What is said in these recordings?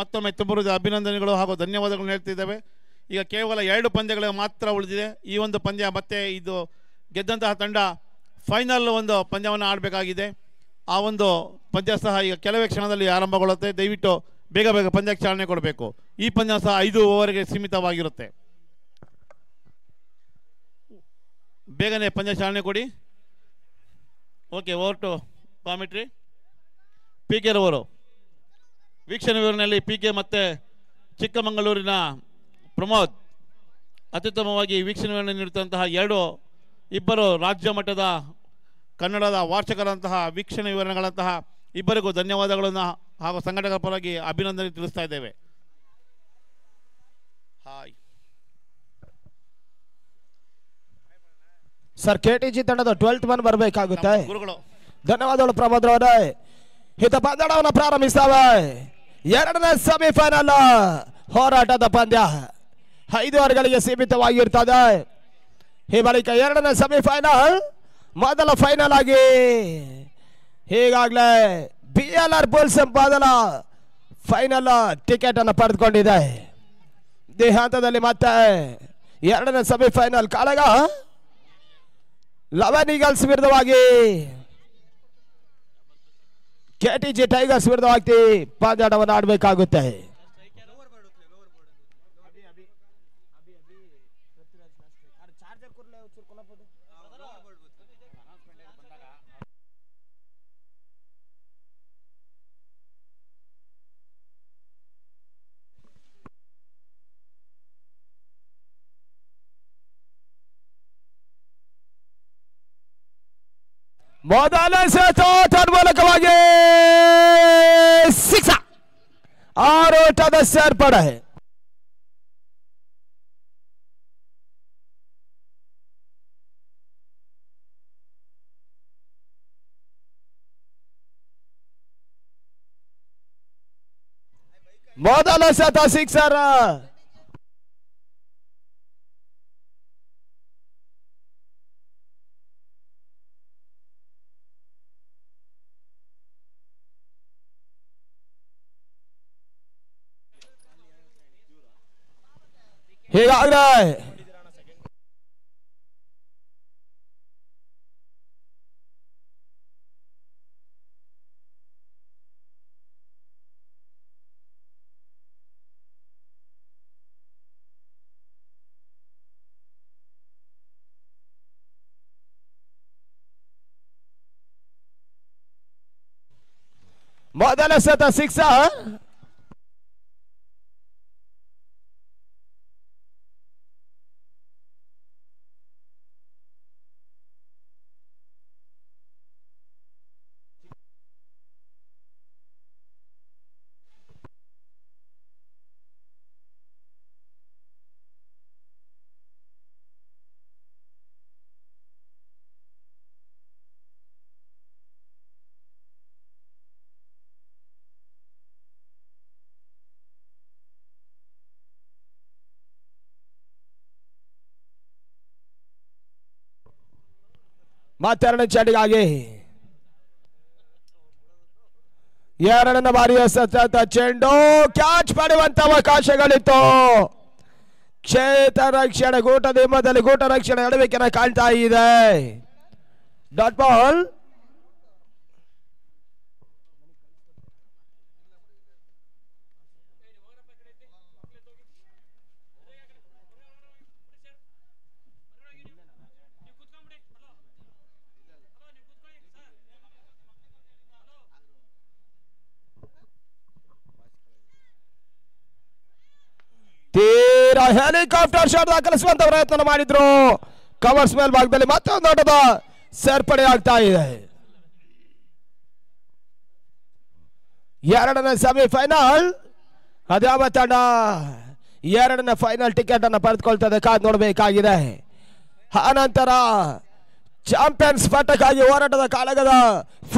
ಮತ್ತೊಮ್ಮೆ ತುಂಬ ಅಭಿನಂದನೆಗಳು ಹಾಗೂ ಧನ್ಯವಾದಗಳನ್ನು ಹೇಳ್ತಿದ್ದೇವೆ. ಈಗ ಕೇವಲ 2 ಪಂದ್ಯಗಳು ಮಾತ್ರ ಉಳಿದಿದೆ. ಈ ಒಂದು ಪಂದ್ಯ ಮತ್ತೆ ಇದು ಗೆದ್ದಂತಹ ತಂಡ ಫೈನಲ್ ಒಂದು ಪಂದ್ಯವನ್ನು ಆಡಬೇಕಾಗಿದೆ. ಆ ಒಂದು ಪಂದ್ಯ ಸಹ ಈಗ ಕೆಲವೇ ಕ್ಷಣದಲ್ಲಿ ಆರಂಭಗೊಳ್ಳುತ್ತೆ. ದಯವಿಟ್ಟು ಬೇಗ ಬೇಗ ಪಂದ್ಯಕ್ಕೆ ಚಾಲನೆ ಕೊಡಬೇಕು. ಈ ಪಂದ್ಯ ಸಹ 5 ಓವರ್ಗೆ ಸೀಮಿತವಾಗಿರುತ್ತೆ. ಬೇಗನೆ ಪಂದ್ಯ ಚಾಲನೆ ಕೊಡಿ. Okay, over to commentary. P K ರವರು ವೀಕ್ಷಣೆ ವಿವರಣೆಯಲ್ಲಿ ಪಿ ಕೆ ಮತ್ತು ಚಿಕ್ಕಮಗಳೂರಿನ ಪ್ರಮೋದ್ ಅತ್ಯುತ್ತಮವಾಗಿ ವೀಕ್ಷಣೆ ವಿವರಣೆ ನೀಡುತ್ತಂತಹ ಇಬ್ಬರು ರಾಜ್ಯ ಮಟ್ಟದ ಕನ್ನಡದ ವಾರ್ಷಿಕರಂತಹ ವೀಕ್ಷಣೆ ವಿವರಣೆಗಳಂತಹ ಇಬ್ಬರಿಗೂ ಧನ್ಯವಾದಗಳನ್ನು ಹಾಗೂ ಸಂಘಟಕರ ಪರವಾಗಿ ಅಭಿನಂದನೆ ತಿಳಿಸ್ತಾ ಇದ್ದೇವೆ. ಹಾಯ್ ಸರ್, ಕೆಟಿಜಿ ತಂಡದ 12th ಮನ್ ಬರಬೇಕಾಗುತ್ತೆ. ಗುರುಗಳು ಧನ್ಯವಾದಗಳು ಪ್ರಮೋದ್ ಅವರೇ. ಹಿತ ಪಂದ್ಯವನ್ನು ಪ್ರಾರಂಭಿಸ್ತಾವೆ. 2ನೇ ಸೆಮಿಫೈನಲ್ ಹೋರಾಟದ ಪಂದ್ಯ 5 ಓವರ್ಗಳಿಗೆ ಸೀಮಿತವಾಗಿರ್ತದೆ. ಈ ಬಳಿಕ 2ನೇ ಸೆಮಿಫೈನಲ್ ಮೊದಲ ಫೈನಲ್ ಆಗಿ ಈಗಾಗಲೇ BLR ಬುಲ್ಸ್ ಮೊದಲ ಫೈನಲ್ ಟಿಕೆಟ್ ಅನ್ನು ಪಡೆದುಕೊಂಡಿದೆ. ಈ ಹಂತದಲ್ಲಿ ಮತ್ತೆ 2ನೇ ಸೆಮಿಫೈನಲ್ ಕಾಳಗ 11 ಈಗಲ್ಸ್ ವಿರುದ್ಧವಾಗಿ ಕೆಟಿಜಿ ಟೈಗರ್ಸ್ ವಿರುದ್ಧವಾಗಿ ಪಂದ್ಯಾಟವನ್ನು ಆಡಬೇಕಾಗುತ್ತೆ. ಮೊದಲ ಸೆಟ್ ತನ್ಮೂಲಕವಾಗಿ 6 ಆರೋಟದ ಸೇರ್ಪಡೆ. ಮೊದಲ ಸೆಟ್ 6 ಹೀಗಾದ್ರೆ ಮೊದಲ ಸೆಟ್ 6 ಮತ್ತೆರಡನೇ ಚೆಂಡಿಗಾಗಿ 2ನೇ ಬಾರಿಯ ಸತತ ಚೆಂಡು ಕ್ಯಾಚ್ ಮಾಡುವಂತ ಅವಕಾಶಗಳಿತ್ತು. ಕ್ಷೇತ್ರ ರಕ್ಷಣೆ ಗೂಟದ ಹಿಮ್ಮದಲ್ಲಿ ಗೂಟ ರಕ್ಷಣೆ ಎಡಬೇಕನ್ನ ಕಾಣ್ತಾ ಇದೆ. Dot ball. ತೀರಾ ಹೆಲಿಕಾಪ್ಟರ್ ಶಾಟ್ ದಾಖಲಿಸುವಂತ ಪ್ರಯತ್ನ ಮಾಡಿದ್ರು. ಕವರ್ಸ್ ಮೇಲ್ ಭಾಗದಲ್ಲಿ ಮತ್ತೊಂದು ಆಟದ ಸೇರ್ಪಡೆ ಆಗ್ತಾ ಇದೆ. 2ನೇ ಸೆಮಿಫೈನಲ್ ಅದ್ಯಾವ ತಂಡ 2ನೇ ಫೈನಲ್ ಟಿಕೆಟ್ ಅನ್ನು ಪಡೆದುಕೊಳ್ತದೆ, ಕಾದು ನೋಡಬೇಕಾಗಿದೆ. ಆನಂತರ ಚಾಂಪಿಯನ್ಸ್ ಪಟ್ಟಕ್ಕಾಗಿ ಹೋರಾಟದ ಕಾಳಗದ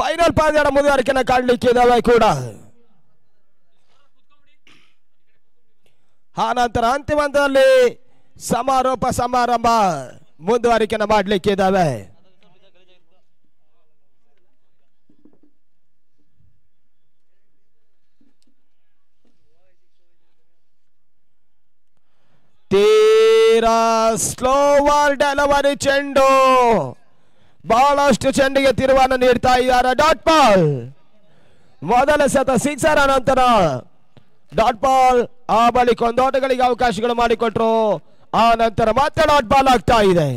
ಫೈನಲ್ ಪಂದ್ಯದ ಮುಂದುವರಿಕೆಯನ್ನು ಕಾಣಲಿಕ್ಕಿದ್ದಾವೆ ಕೂಡ. ಆನಂತರ ಅಂತಿಮ ಹಂತದಲ್ಲಿ ಸಮಾರೋಪ ಸಮಾರಂಭ ಮುಂದುವರಿಕೆಯನ್ನು ಮಾಡಲಿಕ್ಕಿದ್ದಾವೆ. ತೀರಾ ಸ್ಲೋವರ್ ಡೆಲಿವರಿ ಚೆಂಡು, ಬಹಳಷ್ಟು ಚೆಂಡಿಗೆ ತಿರುವನ್ನು ನೀಡ್ತಾ ಇದ್ದಾರೆ. ಡಾಟ್ ಬಾಲ್ ಮೊದಲ ಸತ ಸಿಕ್ಸರ್, ಅನಂತರ ಡಾಟ್ ಬಾಲ್. ಆ ಬಳಿಕ ಒಂದು ಓಟಗಳಿಗೆ ಅವಕಾಶಗಳು ಮಾಡಿಕೊಟ್ರು, ಆ ನಂತರ ಮತ್ತೆ ಡಾಟ್ ಬಾಲ್ ಆಗ್ತಾ ಇದೆ.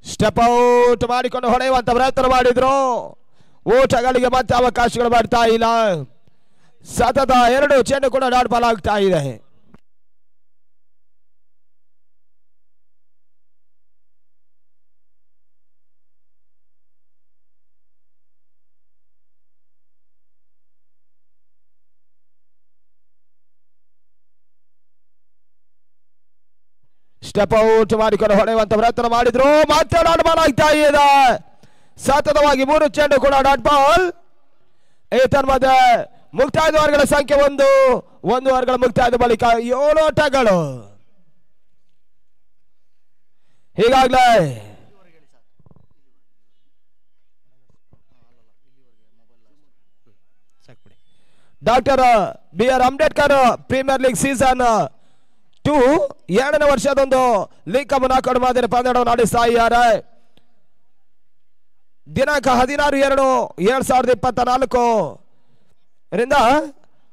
ಸ್ಟೆಪ್ ಔಟ್ ಮಾಡಿಕೊಂಡು ಹೊಡೆಯುವಂತ ಪ್ರಯತ್ನ ಮಾಡಿದ್ರು. ಓಟಗಳಿಗೆ ಮತ್ತೆ ಅವಕಾಶಗಳು ಬರ್ತಾ ಇಲ್ಲ. ಸತತ 2 ಚೆಂಡು ಕೂಡ ಡಾಟ್ ಬಾಲ್ ಆಗ್ತಾ ಇದೆ. ಸ್ಟೆಪ್ ಔಟ್ ಮಾಡಿಕೊಂಡು ಹೊಡೆಯುವಂತ ಪ್ರಯತ್ನ ಮಾಡಿದ್ರು, ಮತ್ತೆ ಡಾಟ್ ಬಾಲ್ ಆಗ್ತಾ ಇದೆ. ಸತತವಾಗಿ 3 ಚೆಂಡು ಕೂಡ ಡಾಟ್ ಬಾಲ್. ಏತನ್ಮಧ್ಯೆ ಮುಕ್ತಾಯದ ಓವರ್ಗಳ ಸಂಖ್ಯೆ 1 ಓವರ್ಗಳ ಮುಕ್ತಾಯದ ಬಳಿಕ 7 ಓಟಗಳು. ಹೀಗಾಗಲೇ doctor BR Ambedkar premier league season 2 2ನೇ ವರ್ಷದೊಂದು ಲೀಗ್ ಕಪ್ ನಾಕೌಟ್ ಮಾದರಿ ಪಂದ್ಯವನ್ನು ನಡೆಸ್ತಾ ಇದ್ದಾರೆ. ದಿನಾಂಕ 16/2/2024 ರಿಂದ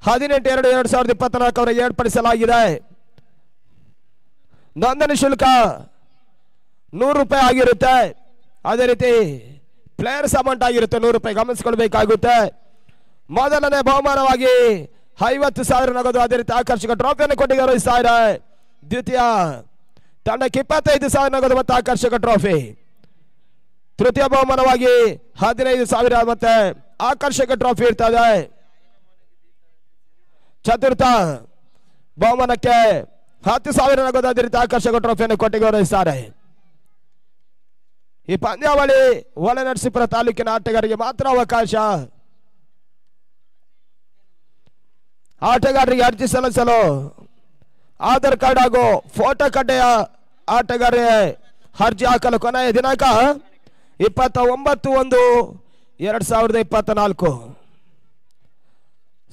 18/2/2024 ಏರ್ಪಡಿಸಲಾಗಿದೆ. ನೋಂದಣಿ ಶುಲ್ಕ ₹100 ಆಗಿರುತ್ತೆ. ಅದೇ ರೀತಿ ಪ್ಲೇಯರ್ಸ್ ಅಮೌಂಟ್ ಆಗಿರುತ್ತೆ ₹100, ಗಮನಿಸಿಕೊಳ್ಬೇಕಾಗುತ್ತೆ. ಮೊದಲನೇ ಬಹುಮಾನವಾಗಿ 50,000 ನಗದು, ಅದೇ ರೀತಿ ಆಕರ್ಷಕ ಟ್ರೋಫಿಯನ್ನು ಕೊಟ್ಟು ಗೌರವಿಸ್ತಾರೆ. ದ್ವಿತೀಯ ತಂಡಕ್ಕೆ 25,000 ನಗದು ಮತ್ತು ಆಕರ್ಷಕ ಟ್ರೋಫಿ. ತೃತೀಯ ಬಹುಮಾನವಾಗಿ 15,000 ಮತ್ತೆ ಆಕರ್ಷಕ ಟ್ರೋಫಿ ಇರ್ತದೆ. ಚತುರ್ಥ ಬಹುಮಾನಕ್ಕೆ 10,000 ನಗದು, ಅದೇ ರೀತಿ ಆಕರ್ಷಕ ಟ್ರೋಫಿಯನ್ನು ಕೊಟ್ಟು ಗೌರವಿಸ್ತಾರೆ. ಈ ಪಂದ್ಯಾವಳಿ ಹೊಳೆನರಸೀಪುರ ತಾಲೂಕಿನ ಆಟಗಾರರಿಗೆ ಮಾತ್ರ ಅವಕಾಶ. ಆಟಗಾರರಿಗೆ ಅರ್ಜಿ ಸಲ್ಲಿಸಲು ಆಧಾರ್ ಕಾರ್ಡ್ ಹಾಗೂ ಫೋಟೋ ಕಡ್ಡೆಯ ಆಟಗಾರರಿಗೆ ಅರ್ಜಿ ಹಾಕಲು ಕೊನೆಯ ದಿನಾಂಕ 29/1/2024.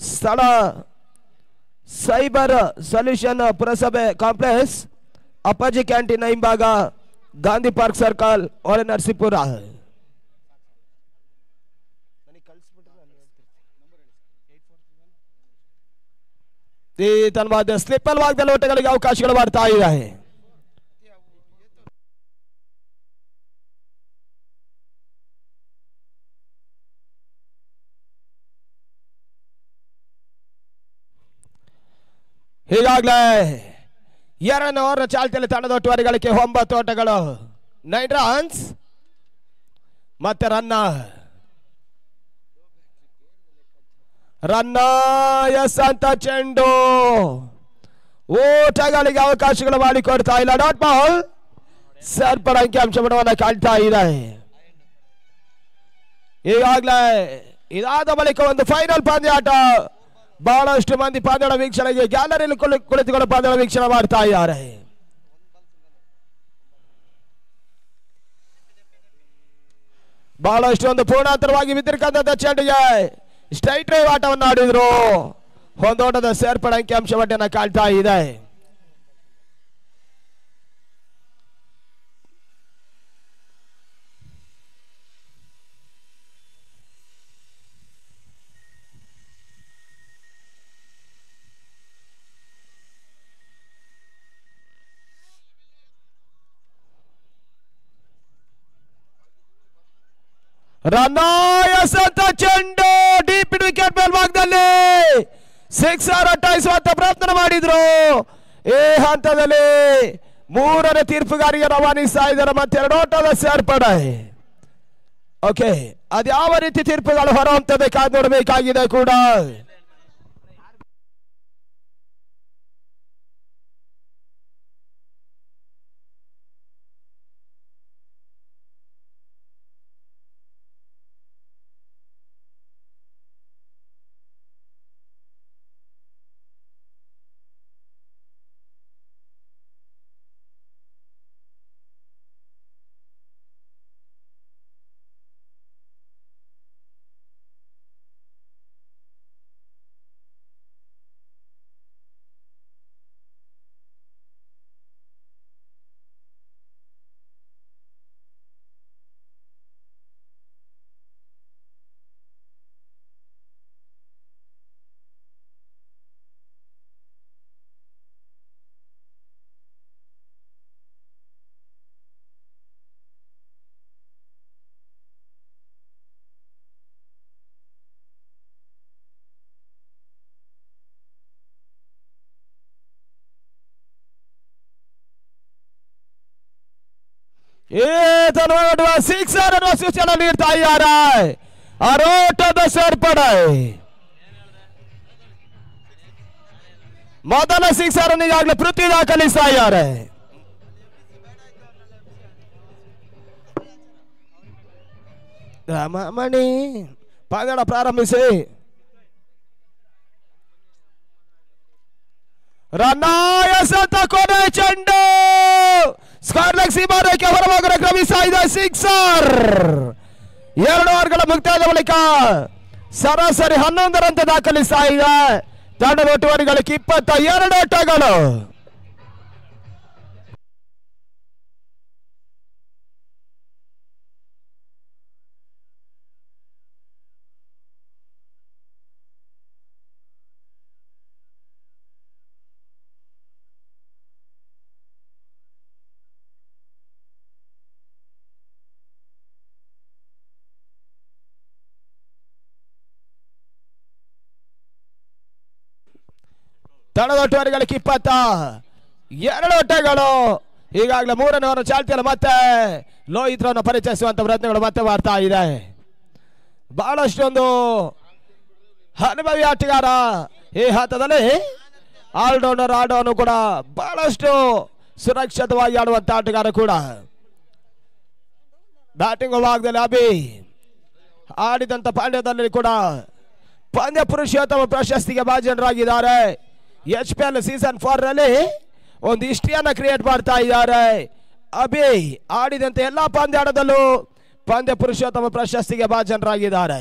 ಸ್ಥಳ ಸೈಬರ್ ಸೊಲ್ಯೂಷನ್ ಪುರಸಭೆ ಕಾಂಪ್ಲೆಕ್ಸ್, ಅಪ್ಪಾಜಿ ಕ್ಯಾಂಟೀನ್ ಹಿಂಭಾಗ, ಗಾಂಧಿ ಪಾರ್ಕ್ ಸರ್ಕಲ್, ಹೊಳೆನರಸೀಪುರ. ಈ ತನ್ವಾದ ಸ್ಲಿಪ್ಪಲ್ ಭಾಗದಲ್ಲಿ ಓಟಗಳಿಗೆ ಅವಕಾಶಗಳು ಬರ್ತಾ ಇದೆ. ಹೀಗಾಗಲೇ 2ನೇ ಓವರ್ ಚಾಲ್ತಿಯಲ್ಲಿ ತಂಡದ ಒಟ್ಟುವರಿಗಳಿಗೆ 9 ಓಟಗಳು, 9 ರನ್ಸ್ ಮತ್ತೆ ಎಸ್ ಅಂತ ಚೆಂಡು, ಓಟಗಳಿಗೆ ಅವಕಾಶಗಳು ಮಾಡಿಕೊಡ್ತಾ ಇಲ್ಲ. ಡಾಟ್ ಬಾಲ್ ಸರ್ಪಡ ಅಂಕಿಅಂಶ ಬಡವನ್ನ ಕಾಣ್ತಾ ಇದೆ. ಈಗಾಗಲೇ ಇದಾದ ಬಳಿಕ ಒಂದು ಫೈನಲ್ ಪಂದ್ಯಾಟ. ಬಹಳಷ್ಟು ಮಂದಿ ಪಂದ್ಯದ ವೀಕ್ಷಣೆಗೆ ಗ್ಯಾಲರಿಯಲ್ಲಿ ಕುಳಿತುಕೊಂಡು ಪಂದ್ಯದ ವೀಕ್ಷಣೆ ಮಾಡ್ತಾ ಇದ್ದಾರೆ. ಬಹಳಷ್ಟು ಒಂದು ಪೂರ್ಣಾಂತರವಾಗಿ ಬಿದ್ದಿರಕಂತ ಚೆಂಡಿಗೆ ಸ್ಟ್ರೈಟ್ ಡ್ರೈವ್ ಆಟವನ್ನು ಆಡಿದ್ರು. ಒಂದೋಟದ ಸೇರ್ಪಡೆ ಅಂಕಿಅಂಶ ಬಡ್ಡಿಯನ್ನು ಕಾಣ್ತಾ ಇದೆ. ರನ್ನಾಯಸಂತ ಚೆಂಡು ಡೀಪ್ ವಿಕೆಟ್ ಮೇಲ್ಭಾಗದಲ್ಲಿ ಸಿಕ್ಸರ್ ಅಟ್ಟಾಯಿಸುವಂತ ಪ್ರಯತ್ನ ಮಾಡಿದ್ರು. ಈ ಹಂತದಲ್ಲಿ 3ನೇ ತೀರ್ಪುಗಾರಿಗೆ ರವಾನಿಸ್ತಾ ಇದ್ದಾರೆ. ಮತ್ತೆ 2 ಓಟದ ಸೇರ್ಪಡೆ. ಓಕೆ, ಅದ್ಯಾವ ರೀತಿ ತೀರ್ಪುಗಳು ಹೊರಹೊಮ್ಮುತ್ತದೆ ಕಾದು ನೋಡಬೇಕಾಗಿದೆ ಕೂಡ. ನೋಡುವ ಸಿಕ್ಸರ್ ಅನ್ನುವ ಸೂಚನೆ ನೀಡ್ತಾ ಇದ್ದಾರೆ. ಆರೋಟದ ಸೇರ್ಪಡೆ. ಮೊದಲ ಸಿಕ್ಸರ್ ಅನ್ನು ಈಗಾಗಲೇ ಪೃಥ್ವಿ ದಾಖಲಿಸ್ತಾ ಇದ್ದಾರೆ. ರಾಮಮಣಿ ಪಂದ್ಯ ಪ್ರಾರಂಭಿಸಿ. ರನ್ನಾಯಸಂತ ಕೊನೆ ಚೆಂಡು ಸ್ಕಾರ್ಲೆಕ್ ಸೀಮಾರೇಖೆ ಹೊರಭಾಗದ ಕ್ರಮಿಸ್ತಾ ಇದೆ. ಸಿಕ್ಸರ್. 2 ಓವರ್ಗಳ ಮುಕ್ತಾಯದ ಬಳಿಕ ಸರಾಸರಿ 11 ರಂತೆ ದಾಖಲಿಸ್ತಾ ಇದೆ. ತಂಡದ ಒಟ್ಟುವರಿಗಳಿಗೆ 22 ಓಟಗಳು. ತಂಡದ ಒಟ್ಟುವರಿಗಳಿಗೆ 22 ಓಟಗಳು. ಈಗಾಗಲೇ 3ನೇ ಓವರ್ ಚಾಲ್ತಿಯಲ್ಲಿ ಮತ್ತೆ ಲೋಹಿತ್ರವನ್ನು ಪರಿಚಯಿಸುವಂತ ಪ್ರಯತ್ನಗಳು ಮತ್ತೆ ಮಾಡ್ತಾ ಇದೆ. ಬಹಳಷ್ಟು ಒಂದು ಅನುಭವಿ ಆಟಗಾರ ಈ ಹಂತದಲ್ಲಿ. ಆಲ್ರೌಂಡರ್ ಆಟವನ್ನು ಕೂಡ ಬಹಳಷ್ಟು ಸುರಕ್ಷಿತವಾಗಿ ಆಡುವಂತ ಆಟಗಾರ ಕೂಡ. ಬ್ಯಾಟಿಂಗ್ ಭಾಗದಲ್ಲಿ ಅಭಿ ಆಡಿದಂತ ಪಾಂಡ್ಯದಲ್ಲಿ ಕೂಡ ಪಂದ್ಯ ಪುರುಷೋತ್ತಮ ಪ್ರಶಸ್ತಿಗೆ ಭಾಜನರಾಗಿದ್ದಾರೆ. HPL ಸೀಸನ್ 4 ರಲ್ಲಿ ಒಂದು ಹಿಸ್ಟ್ರಿಯನ್ನ ಕ್ರಿಯೇಟ್ ಮಾಡ್ತಾ ಇದ್ದಾರೆ. ಅಭಿ ಆಡಿದಂತೆ ಎಲ್ಲಾ ಪಂದ್ಯಾಟದಲ್ಲೂ ಪಂದ್ಯ ಪುರುಷೋತ್ತಮ ಪ್ರಶಸ್ತಿಗೆ ಭಾಜನರಾಗಿದ್ದಾರೆ.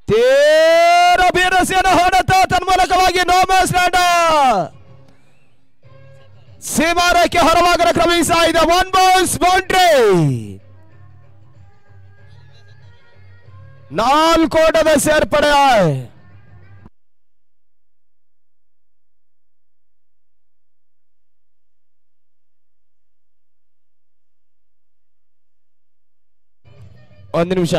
ತೀರ ಬೀರಸಿಯನ್ನು ಹೊಡೆತ ತನ್ಮೂಲಕವಾಗಿ ನೋಮ್ಯಾನ್ಸ್ ಲ್ಯಾಂಡ್ ಸೀಮಾರೇಖೆ ಹೊರಭಾಗದ ಕ್ರಮಿಸ್ತಾ ಇದೆ. 1 ಬೌನ್ಸ್ ಬೌಂಡ್ರಿ. 4 ಓಟದ ಸೇರ್ಪಡೆ. ಒಂದು ನಿಮಿಷ.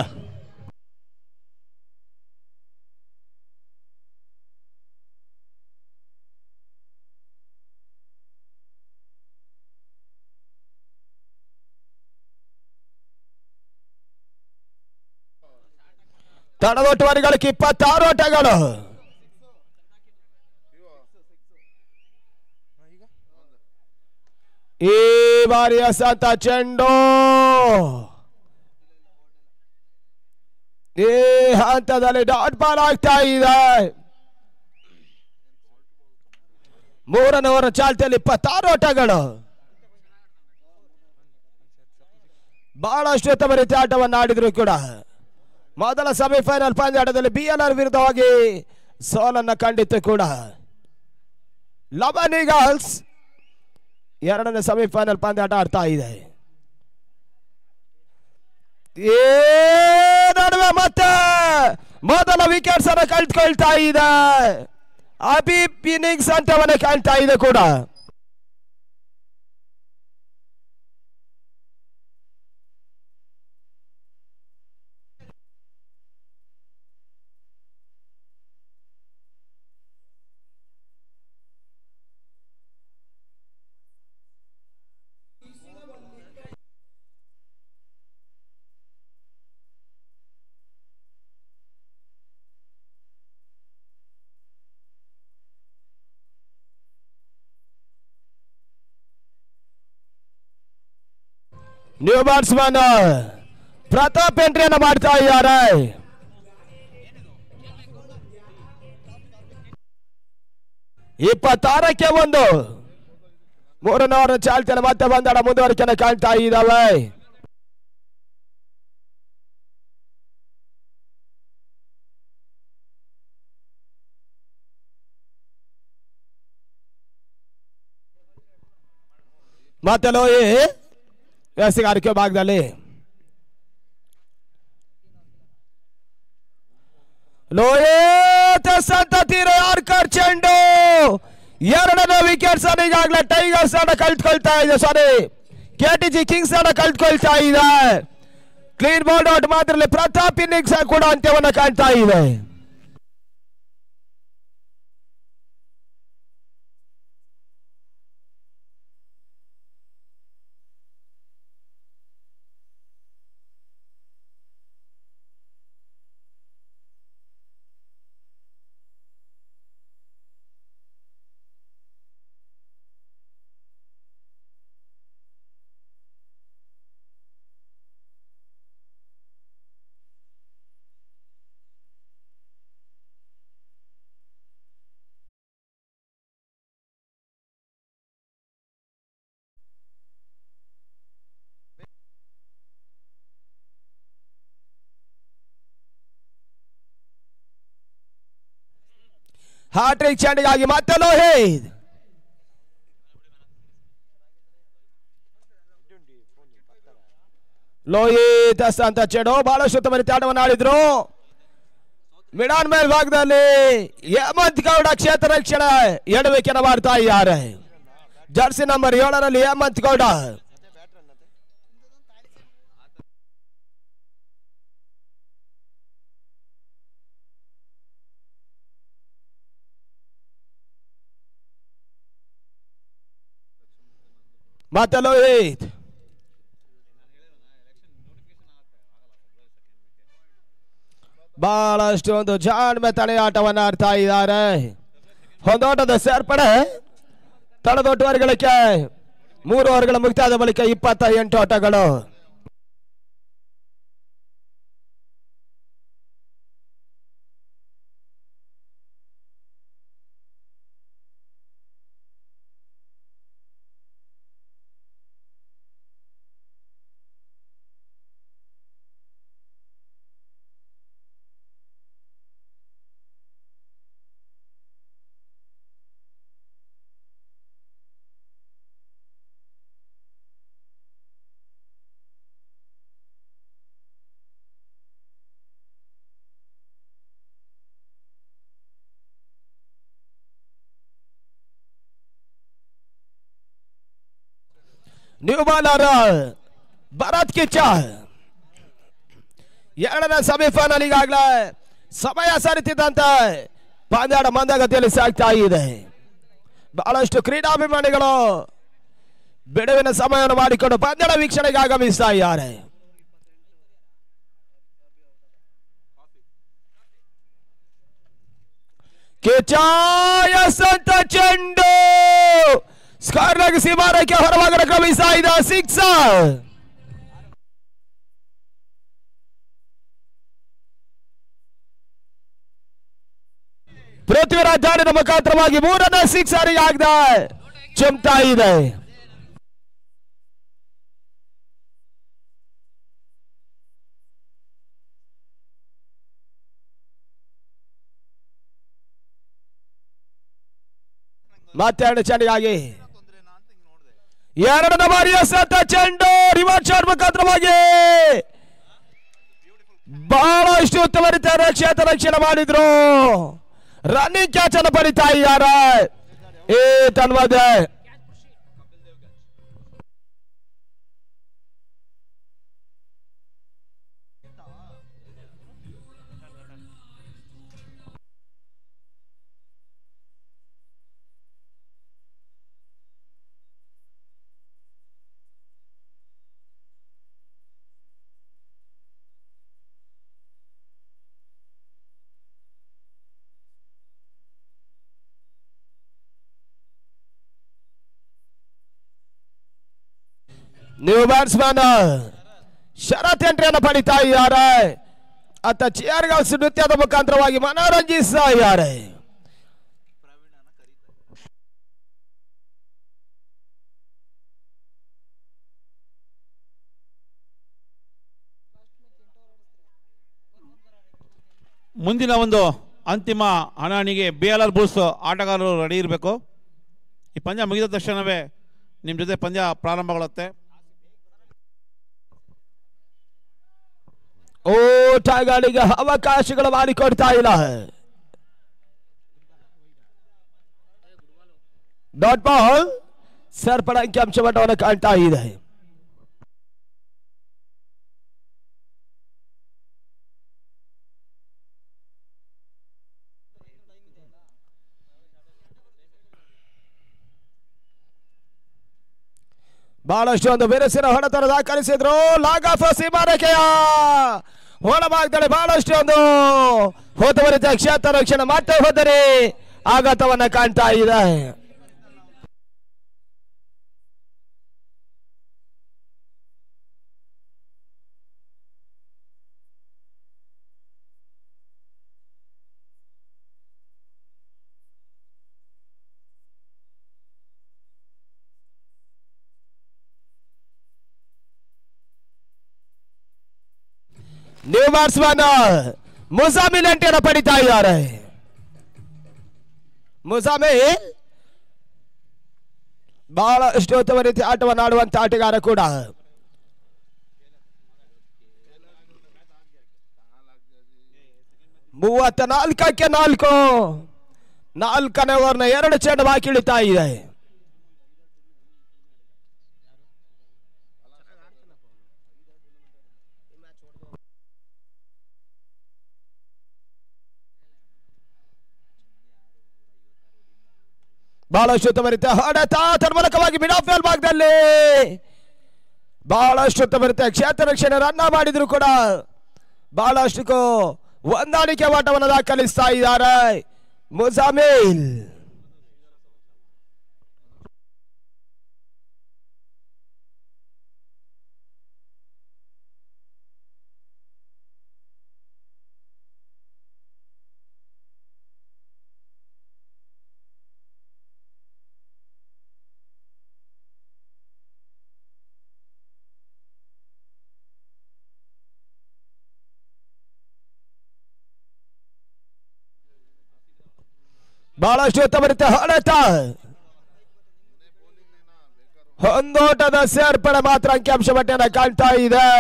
ತಂಡದ ಒಟ್ಟುವರಿಗಳಿಗೆ 26 ಓಟಗಳು. ಈ ಬಾರಿಯ ಸತ ಚೆಂಡು ಈ ಹಂತದಲ್ಲಿ ಡಾಟ್ ಬಾಲ್ ಆಗ್ತಾ ಇದೆ. 3ನೇ ಓವರ್ ಚಾಲ್ತಿಯಲ್ಲಿ 26 ಓಟಗಳು. ಬಹಳಷ್ಟು ಉತ್ತಮ ರೀತಿಯ ಆಟವನ್ನು ಆಡಿದ್ರು ಕೂಡ ಮೊದಲ ಸೆಮಿಫೈನಲ್ ಪಂದ್ಯಾಟದಲ್ಲಿ BLR ವಿರುದ್ಧವಾಗಿ ಸೋಲನ್ನು ಕಂಡಿತ್ತು ಕೂಡ. ಲಬನ್ ಈಗಲ್ಸ್ 2ನೇ ಸೆಮಿಫೈನಲ್ ಪಂದ್ಯಾಟ ಆಡ್ತಾ ಇದೆ. ನಡುವೆ ಮತ್ತೆ ಮೊದಲ ವಿಕೆಟ್ಸ್ ಅನ್ನು ಕಳೆದುಕೊಳ್ತಾ ಇದೆ. ಅಭಿ ಇನ್ನಿಂಗ್ಸ್ ಅಂತವನ್ನೇ ಕಾಣ್ತಾ ಇದೆ ಕೂಡ. ನ್ಯೂ ಬ್ಯಾಟ್ಸ್ಮನ್ ಪ್ರತಾಪ್ ಎಂಟ್ರಿಯನ್ನು ಮಾಡ್ತಾ ಇದ್ದಾರೆ. ಇಪ್ಪತ್ತಾರಕ್ಕೆ 1. 3ನೇ ಓವರ್ ಚಾಲ್ತಿಯಲ್ಲಿ ಮತ್ತೆ ಬಂದಾಡ ಮುಂದುವರಿಕೆಯನ್ನು ಕಾಣ್ತಾ ಇದ್ದಾವೆ. ಮತ್ತೆ ಲೋಯಿ ವ್ಯವಸ್ಥೆಗಾರಿಕೆ ಭಾಗದಲ್ಲಿ ಲೋಯೇತ ಸಂತತಿರ ಯಾರ್ಕರ್ ಚೆಂಡು 2ನೇ ವಿಕೆಟ್ಸ್ ಅನ್ನು ಈಗಾಗಲೇ ಟೈಗರ್ಸ್ ಅನ್ನ ಕಳೆದುಕೊಳ್ತಾ ಇದೆ. ಸಾರಿ, KTG ಕಿಂಗ್ಸ್ ಅನ್ನ ಕಳೆದುಕೊಳ್ತಾ ಇದೆ. ಕ್ಲೀನ್ ಬೌಲ್ಡ್ ಔಟ್ ಮಾತ್ರ ಪ್ರತಾಪ್ ಇನ್ನಿಂಗ್ಸ್ ಕೂಡ ಅಂತ್ಯವನ್ನು ಕಾಣ್ತಾ ಇದೆ. ಹ್ಯಾಟ್ರಿಕ್ ಚೆಂಡಿಗಾಗಿ ಮತ್ತೆ ಲೋಹಿತ್. ಲೋಹಿತ್ ಅಂತ ಚೆಂಡು ಬಹಳಷ್ಟು ಉತ್ತಮ ರೀತಿ ಆಟವನ್ನು ಆಡಿದ್ರು. ಮಿಡಾನ್ ಮೇಲ್ಭಾಗದಲ್ಲಿ ಹೇಮಂತ್ ಗೌಡ ಕ್ಷೇತ್ರ ರಕ್ಷಣೆ ಎಡವಿಕೆಯನ್ನು ಮಾಡ್ತಾ ಇದ್ದಾರೆ. ಜರ್ಸಿ ನಂಬರ್ 7ರಲ್ಲಿ ಹೇಮಂತ್ ಗೌಡ. ಮತ್ತೆ ಲೋಹಿತ್ ಬಹಳಷ್ಟು ಒಂದು ಜಾಣ್ಮೆ ತಡೆ ಆಟವನ್ನು ಆಡ್ತಾ ಇದ್ದಾರೆ. ಒಂದೋಟದ ಸೇರ್ಪಡೆ ತಳದೊಟ್ಟು ವರ್ಗಕ್ಕೆ 3 ಓವರ್ಗಳ ಮುಕ್ತಾಯದ ಬಳಿಕ 28 ಆಟಗಳು. ನ್ಯೂ ಬಾಲರ್ ಭರತ್ ಕಿಚ್ಚ 2ನೇ ಸೆಮಿಫೈನಲ್ ಈಗಾಗಲೇ ಸಮಯ ಸರಿತಿದ್ದಂತೆ ಪಂದ್ಯಾಟ ಮಂದಗತಿಯಲ್ಲಿ ಸಾಗ್ತಾ ಇದೆ. ಬಹಳಷ್ಟು ಕ್ರೀಡಾಭಿಮಾನಿಗಳು ಬಿಡುವಿನ ಸಮಯವನ್ನು ಮಾಡಿಕೊಂಡು ಪಂದ್ಯಾಟ ವೀಕ್ಷಣೆಗೆ ಆಗಮಿಸ್ತಾ ಇದ್ದಾರೆ. ಕಿಚ್ಚಾಯ ಸಂತ ಚೆಂಡು ಸ್ಕಾರ್ನಾಗ ಸೀಮಾರಕ್ಕೆ ಹೊರಭಾಗದ ಕ್ರಮಿಸ್ತಾ ಇದ್ದ 6. ಪೃಥ್ವಿರಾಜ್ ಜಾಡಿನ ಮುಖಾಂತರವಾಗಿ 3ನೇ 6 ಆಗದ ಚಿಮ್ತಾ ಇದೆ. ಮತ್ತೆ 2 ಚೆಂಡಿಗಾಗಿ 2ನೇ ಬಾರಿಯ ಸತ ಚೆಂಡು ರಿವರ್ಸ್ ಶಾಟ್ ಮುಖಾಂತರವಾಗಿ ಬಹಳಷ್ಟು ಉತ್ತಮ ರೀತಿಯ ಕ್ಷೇತ್ರ ರಕ್ಷಣೆ ಮಾಡಿದ್ರು. ರನ್ನಿಂಗ್ ಕ್ಯಾಚ್ ಅನ್ನು ಪಡಿತಾ ಇದ್ದಾರೆ ಈ ತನ್ಮಧ್ಯೆ. ನ್ಯೂ ಬ್ಯಾಟ್ಸ್ಮನ್ ಶರತ್ ಎಂಟ್ರಿಯನ್ನು ಪಡಿತಾ ಇದ್ದಾರೆ. ಅತ್ತ ಚೇರ್ ಗರ್ಲ್ಸ್ ನೃತ್ಯದ ಮುಖಾಂತರವಾಗಿ ಮನೋರಂಜಿಸ್ತಾ ಇದ್ದಾರೆ. ಮುಂದಿನ ಒಂದು ಅಂತಿಮ ಹಣಾಣಿಗೆ BLR ಬೂಲ್ಸ್ ಆಟಗಾರರು ರೆಡಿ ಇರಬೇಕು. ಈ ಪಂದ್ಯ ಮುಗಿದ ತಕ್ಷಣವೇ ನಿಮ್ಮ ಜೊತೆ ಪಂದ್ಯ ಪ್ರಾರಂಭಗೊಳ್ಳುತ್ತೆ. ಓಟಗಳಿಗೆ ಅವಕಾಶಗಳು ಮಾಡಿಕೊಡ್ತಾ ಇಲ್ಲ. ಡಾಟ್ ಬಾಲ್ ಸೇರ್ಪಡ ಅಂಕಿಅಂಶ ಮಟ್ಟವನ್ನು ಕಾಣ್ತಾ ಇದೆ. ಬಹಳಷ್ಟು ಒಂದು ಬಿರುಸಿನ ಹೊಡೆತ ದಾಖಲಿಸಿದ್ರು. ಲಾಗ್ ಆಫ್ ಸೀಮಾರೇಖೆಯ ಒಳಭಾಗದಲ್ಲಿ ಬಹಳಷ್ಟು ಒಂದು ಹೋದವರಿತ ಕ್ಷೇತ್ರ ರಕ್ಷಣೆ ಮತ್ತೆ ಹೋದರೆ ಆಘಾತವನ್ನ ಕಾಣ್ತಾ ಇದೆ. ನ್ಯೂ ಬ್ಯಾಟ್ಸ್ಮನ್ ಮುಸಾಮಿಲ್ ಎಂಟ್ರಿಯನ್ನು ಪಡಿತಾ ಇದ್ದಾರೆ. ಮುಜಾಮಿಲ್ ಬಹಳಷ್ಟು ಉತ್ತಮ ರೀತಿ ಆಟವನ್ನು ಆಡುವಂತ ಆಟಗಾರ ಕೂಡ. ಮೂವತ್ತ 4-4 4ನೇ ಓವರ್ನ 2 ಚೆಂಡು ಬಾಕಿ ಇಳಿತಾ ಇದೆ. ಬಹಳಷ್ಟು ಉತ್ತಮ ರೀತಿಯ ಹೊಡೆತ ತನ್ಮೂಲಕವಾಗಿ ಮಿಡ್ ಆಫ್ ವೇಲ್ ಭಾಗದಲ್ಲಿ ಬಹಳಷ್ಟು ಉತ್ತಮ ರೀತಿಯ ಕ್ಷೇತ್ರ ರಕ್ಷಣೆ ರನ್ನ ಮಾಡಿದ್ರು ಕೂಡ ಬಹಳಷ್ಟು ಹೊಂದಾಣಿಕೆ ಆಟವನ್ನು ದಾಖಲಿಸ್ತಾ ಇದ್ದಾರೆ ಮುಜಾಮಿಲ್. ಬಹಳಷ್ಟು ಉತ್ತಮ ರೀತಿಯ ಹೊಡೆತ ಒಂದೋಟದ ಸೇರ್ಪಡೆ ಮಾತ್ರ ಅಂಕಿಅಂಶ ಪಟ್ಟಿಯನ್ನು ಕಾಣ್ತಾ ಇದೆ.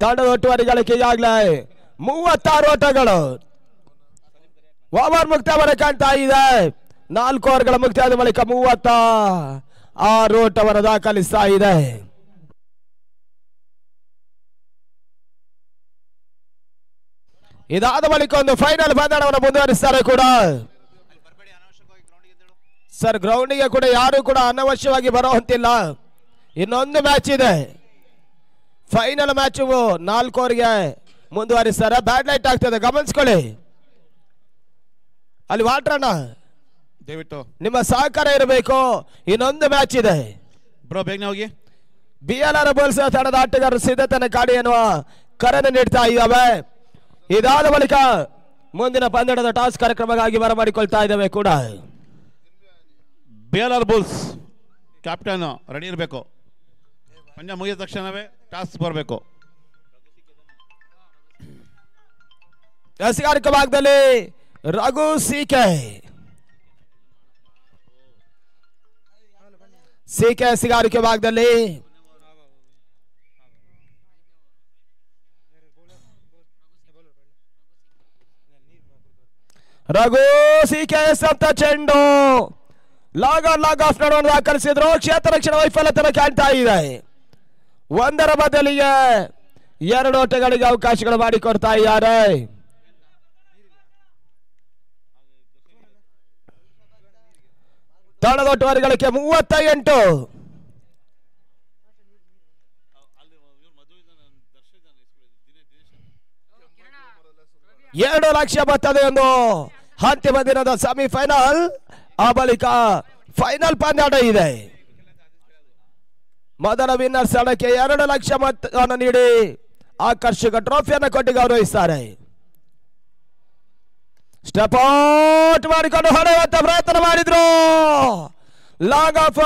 ತಂಡದ ಒಟ್ಟುವರಿ ಗಳಿಕೆ ಈಗಾಗಲೇ 36 ಓಟಗಳು. ಓವರ್ ಮುಕ್ತಾಯವನ್ನು ಕಾಣ್ತಾ ಇದೆ. 4 ಓವರ್ಗಳ ಮುಕ್ತಾಯದ ಬಳಿಕ 36 ಓಟವನ್ನು ದಾಖಲಿಸ್ತಾ ಇದೆ. ಇದಾದ ಬಳಿಕ ಒಂದು ಫೈನಲ್ ಪಂದ್ಯವನ್ನು ಮುಂದುವರಿಸ್ತಾರೆ ಕೂಡ. ಸರ್ ಗ್ರೌಂಡಿಗೆ ಕೂಡ ಯಾರು ಕೂಡ ಅನವಶ್ಯವಾಗಿ ಬರುವಂತಿಲ್ಲ. ಇನ್ನೊಂದು ಮ್ಯಾಚ್ ಇದೆ. Final match 4 ಓವರ್ಗೆ ಮುಂದುವರಿಸ್ತಾರೆ. ಬ್ಯಾಡ್ ಲೈಟ್ ಆಗ್ತದೆ ಗಮನಿಸ್ಕೊಳ್ಳಿ. ಅಲ್ಲಿ ವಾಟ್ರಣ್ಣ ದಯವಿಟ್ಟು ನಿಮ್ಮ ಸಹಕಾರ ಇರಬೇಕು. ಇನ್ನೊಂದು ಮ್ಯಾಚ್ ಇದೆ ಬ್ರೋ, ಬೇಗನೆ ಹೋಗಿ. BLR ಬುಲ್ಸ್ ತಂಡದ ಆಟಗಾರರು ಸಿದ್ಧತೆಯನ್ನು ಕಾಡಿ ಎನ್ನುವ ಕರೆಯನ್ನು ನೀಡ್ತಾ ಇದ್ದಾವೆ. ಇದಾದ ಬಳಿಕ ಮುಂದಿನ ಪಂದ್ಯದ ಟಾಸ್ ಕಾರ್ಯಕ್ರಮಕ್ಕಾಗಿ ಬರಮಾಡಿಕೊಳ್ತಾ ಇದ್ದಾವೆ ಕೂಡ. BLR ಬುಲ್ಸ್ ಕ್ಯಾಪ್ಟನ್ ರೆಡಿ ಇರಬೇಕು. ಪಂದ್ಯ ಮುಗಿದ ತಕ್ಷಣವೇ ಟಾಸ್ ಬರಬೇಕು. ಎಸಗಾರಿಕೆ ಭಾಗದಲ್ಲಿ ರಘು ಸಿಕೆ ಎಸಗಾರಿಕೆ ಭಾಗದಲ್ಲಿ ರಘು ಸಿಕೆ ಅಂತ ಚೆಂಡು ಲಾಗ್ ಆಫ್ ನಡುವನ್ನು ದಾಖಲಿಸಿದ್ರು. ಕ್ಷೇತ್ರ ರಕ್ಷಣಾ ವೈಫಲ್ಯತೆ ಕಾಣ್ತಾ ಇದೆ. 1ರ ಬದಲಿಗೆ 2 ಓಟಗಳಿಗೆ ಅವಕಾಶಗಳು ಮಾಡಿಕೊಡ್ತಾ ಇದ್ದಾರೆ. ತಂಡದ ಒಟ್ಟುವರಿ ಗಳಿಕೆ 38. 2 ಲಕ್ಷ ಬರ್ತದೆ ಒಂದು ಅಂತಿಮ ದಿನದ ಸೆಮಿಫೈನಲ್. ಆ ಬಳಿಕ ಫೈನಲ್ ಪಂದ್ಯಾಟ ಇದೆ. ಮೊದಲ ವಿನ್ನರ್ ಸ್ಥಳಕ್ಕೆ 2 ಲಕ್ಷ ಮೊತ್ತವನ್ನು ನೀಡಿ ಆಕರ್ಷಕ ಟ್ರೋಫಿಯನ್ನು ಕೊಟ್ಟು ಗೌರವಿಸ್ತಾರೆ. ಸ್ಟೆಪ್ ಔಟ್ ಮಾಡಿಕೊಂಡು ಹೊಡೆಯುವಂತ ಪ್ರಯತ್ನ ಮಾಡಿದ್ರು. ಲಾಗ್ ಆಫ್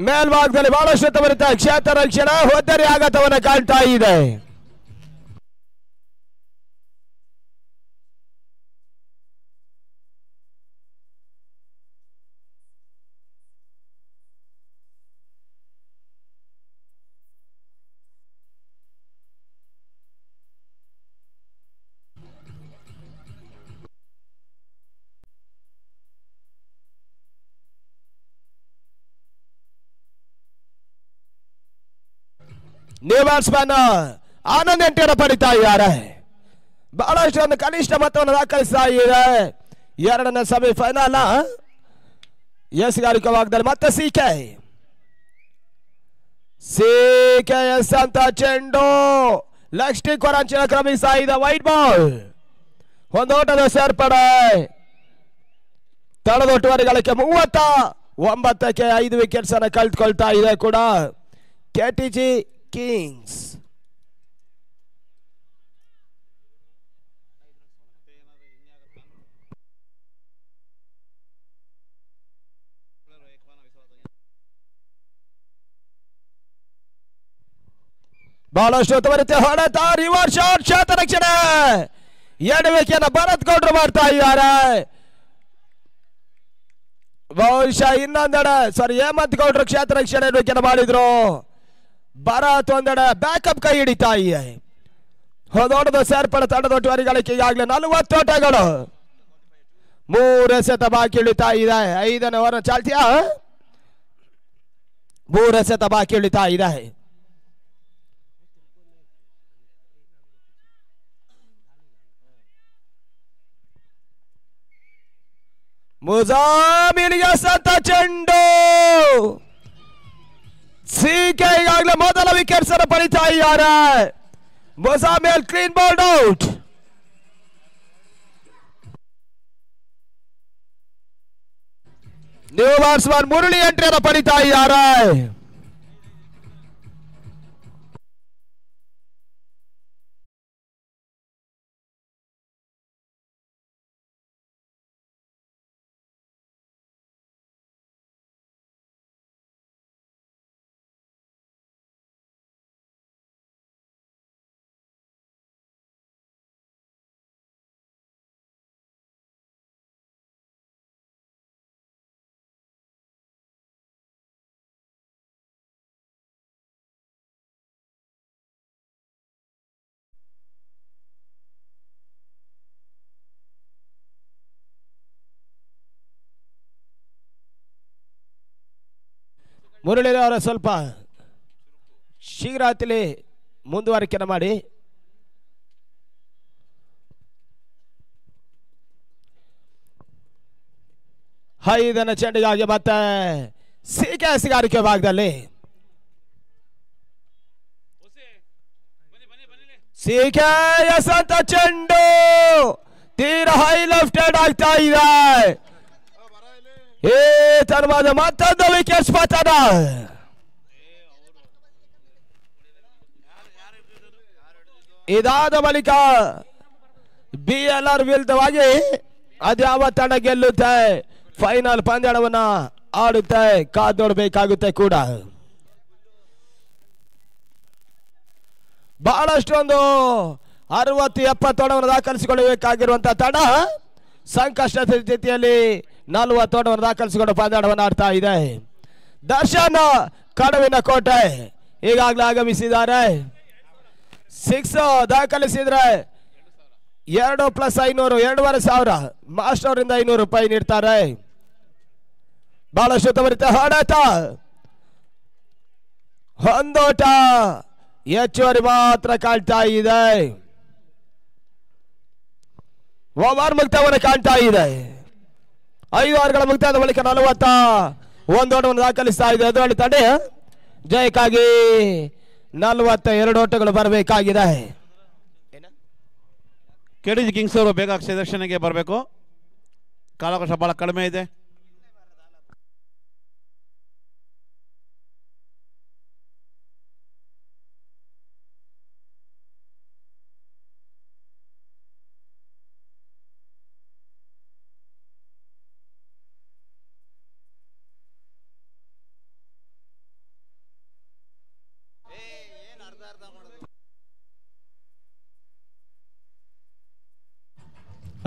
ಮೇಲ್ಭಾಗದಲ್ಲಿ ಬಹಳಷ್ಟು ಬರುತ್ತೆ. ಕ್ಷೇತ್ರ ರಕ್ಷಣೆ ಒತ್ತರಿ ಆಘಾತವನ್ನು ಕಾಣ್ತಾ ಇದೆ. ನ್ಯೂ ಬ್ಯಾಟ್ಸ್ಮನ್ ಆನಂದ್ ಎಂಟಿಯನ್ನು ಪಡಿತಾ ಇದ್ದಾರೆ. ಬಹಳಷ್ಟು ಒಂದು ಕನಿಷ್ಠ ಮೊತ್ತವನ್ನು ದಾಖಲಿಸ್ತಾ ಇದೆ. 2ನೇ ಸೆಮಿಫೈನಲ್ ಎಸಗಾರಿಕೆ ಭಾಗದಲ್ಲಿ ಮತ್ತೆ ಸಿಕೆಎಸ್ ಅಂತ ಚೆಂಡು ಲೆಗ್ ಸ್ಟಿಕ್ ಹೊರಾಂಚನ ಕ್ರಮಿಸ್ತಾ ಇದೆ. White ball. ಒಂದು ಓಟದ ಸೇರ್ಪಡೆ. ತಂಡದ ಒಟ್ಟುವರಿ ಗಳಿಕೆ 39ಕ್ಕೆ 5 ವಿಕೆಟ್ಸ್ ಅನ್ನು ಕಳೆದುಕೊಳ್ತಾ ಇದೆ ಕೂಡ KTG ಕಿಂಗ್ಸ್. ಬಹಳಷ್ಟು ಉತ್ತಮ ರೀತಿಯ ಹೊಡೆತ. ರಿವರ್ಸ್ ಶಾಟ್ ಕ್ಷೇತ್ರ ರಕ್ಷಣೆ. ಎಡವಿಕೆಯನ್ನು ಭರತ್ ಗೌಡ್ರು ಮಾಡ್ತಾ ಇದ್ದಾರೆ. ಬಹುಶಃ ಇನ್ನೊಂದೆಡೆ ಹೇಮಂತ್ ಗೌಡ್ರು ಕ್ಷೇತ್ರ ರಕ್ಷಣೆ ಮಾಡಿದ್ರು. ಭರತ್ ಒಂದೆಡೆ ಬ್ಯಾಕಪ್ ಕೈ ಹಿಡಿತಾ ಇದೆ. ಹೊದೋಟದ ಸೇರ್ಪಡೆ ತಂಡದೊಟ್ಟುವರಿಗಳಿಗೆ ಈಗಾಗಲೇ 40 ಓಟಗಳು, 3 ಎಸೆತ ಬಾಕಿ ಇಳಿತಾ ಇದೆ. 5ನೇ ಓವರ್ ಚಾಲ್ತಿಯ 3 ಎಸೆತ ಬಾಕಿ ಇಳಿತಾ ಇದೆ. ಮುಜಾಮಿಲ್ಗೆ ಸತ್ತ ಚೆಂಡು. ಸಿಕೆ ಈಗಾಗಲೇ ಮೊದಲ ವಿಕೆಟ್ಸ್ ಅನ್ನು ಪಡಿತಾ ಇದ್ದಾರೆ. Muzammil clean bowled out. New batsman Murali ಎಂಟ್ರಿಯನ್ನು ಪಡಿತಾ ಇದ್ದಾರೆ. ಮುರಳಿ ಅವರ ಸ್ವಲ್ಪ ಶೀಘ್ರದಲ್ಲಿ ಮುಂದುವರಿಕೆಯನ್ನು ಮಾಡಿ. ಐದನೇ ಚೆಂಡಿಗಾಗಿ ಮತ್ತೆ ಸಿಕೆ ಸಿಗಾರಿಕೆ ಭಾಗದಲ್ಲಿ ಸಿಕೆ ಎಸೆತ ಚೆಂಡು ತೀರಾ ಹೈ ಲೆಫ್ಟ್ ಹ್ಯಾಂಡ್ ಆಗ್ತಾ ಇದೆ. ಈ ತರವಾದ ಮತ್ತೊಂದು ವಿಕೆಟ್ ಪತನ. ಇದಾದ ಬಳಿಕ BLR ವಿರುದ್ಧವಾಗಿ ಅದ್ಯಾವ ತಂಡ ಗೆಲ್ಲುತ್ತೆ, ಫೈನಲ್ ಪಂದ್ಯವನ್ನು ಆಡುತ್ತೆ, ಕಾದು ನೋಡಬೇಕಾಗುತ್ತೆ ಕೂಡ. ಬಹಳಷ್ಟು ಒಂದು 60-70 ಓಟವನ್ನು ದಾಖಲಿಸಿಕೊಳ್ಳಬೇಕಾಗಿರುವಂತಹ ತಂಡ ಸಂಕಷ್ಟ ಸ್ಥಿತಿಯಲ್ಲಿ 40 ಓಟವನ್ನು ದಾಖಲಿಸಿಕೊಂಡು ಪಂದ್ಯವನ್ನು ಆಡ್ತಾ ಇದೆ. ದರ್ಶನ್ ಕಡವಿನ ಕೋಟೆ ಈಗಾಗಲೇ ಆಗಮಿಸಿದ್ದಾರೆ. 6 ದಾಖಲಿಸಿದ್ರೆ 2 + 500 2,500 ಮಾಸ್ಟರ್ ಅವರಿಂದ 500 ರೂಪಾಯಿ ನೀಡ್ತಾರೆ. ಬಹಳಷ್ಟು ತ್ವರಿತ ಹೊಡೆತ, ಒಂದೋಟ ಹೆಚ್ಚುವರಿ ಮಾತ್ರ ಕಾಣ್ತಾ ಇದೆ. ಓವರ್ ಮುಕ್ತವನ್ನು ಕಾಣ್ತಾ ಇದೆ. 5 ಓವರ್ಗಳ ಮುಕ್ತಾಯದ ಬಳಿಕ 41 ಓಟವನ್ನು ದಾಖಲಿಸ್ತಾ ಇದೆ. ಅದರಲ್ಲಿ ತಂಡ ಜಯಕ್ಕಾಗಿ 42 ಓಟಗಳು ಬರಬೇಕಾಗಿದೆ. KDG ಕಿಂಗ್ಸ್ ಅವರು ಬೇಗ ದರ್ಶನಕ್ಕೆ ಬರಬೇಕು, ಕಾಲಾವಕಾಶ ಬಹಳ ಕಡಿಮೆ ಇದೆ.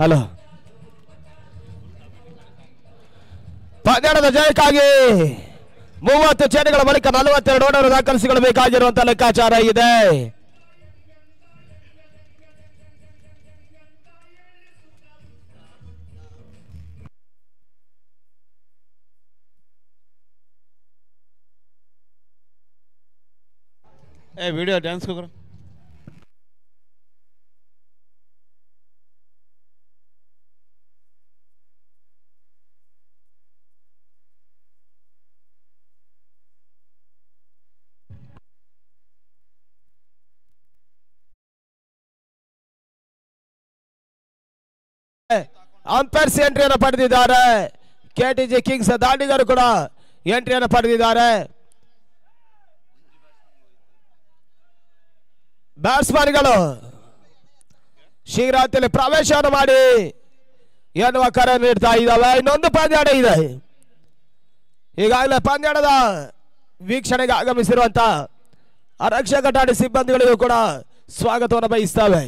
ಹಲೋ, ಪಂದ್ಯದ ಜಯಕ್ಕಾಗಿ 30 ಚೆಂಡುಗಳ ಬಳಿಕ 42 ಓಟವನ್ನು ದಾಖಲಿಸಿಕೊಳ್ಳಬೇಕಾಗಿರುವಂತಹ ಲೆಕ್ಕಾಚಾರ ಇದೆ. ವಿಡಿಯೋ ಡ್ಯಾನ್ಸ್ ಹೋಗ್ರ. ಅಂಪೈರ್ಸ್ ಎಂಟ್ರಿಯನ್ನು ಪಡೆದಿದ್ದಾರೆ. KTG ಕಿಂಗ್ಸ್ ದಾಂಡಿಗರು ಕೂಡ ಎಂಟ್ರಿಯನ್ನು ಪಡೆದಿದ್ದಾರೆ. ಬ್ಯಾಟ್ಸ್ಮನ್ಗಳು ಶೀಘ್ರದಲ್ಲಿ ಪ್ರವೇಶವನ್ನು ಮಾಡಿ ಎನ್ನುವ ಕರೆ ನೀಡ್ತಾ ಇದ್ದಾವೆ. ಇನ್ನೊಂದು ಪಂದ್ಯಾಟ ಇದೆ. ಈಗಾಗಲೇ ಪಂದ್ಯಾಟದ ವೀಕ್ಷಣೆಗೆ ಆಗಮಿಸಿರುವಂತ ಆರಕ್ಷಕ ಠಾಣೆ ಸಿಬ್ಬಂದಿಗಳಿಗೂ ಕೂಡ ಸ್ವಾಗತವನ್ನು ಬಯಸ್ತವೆ.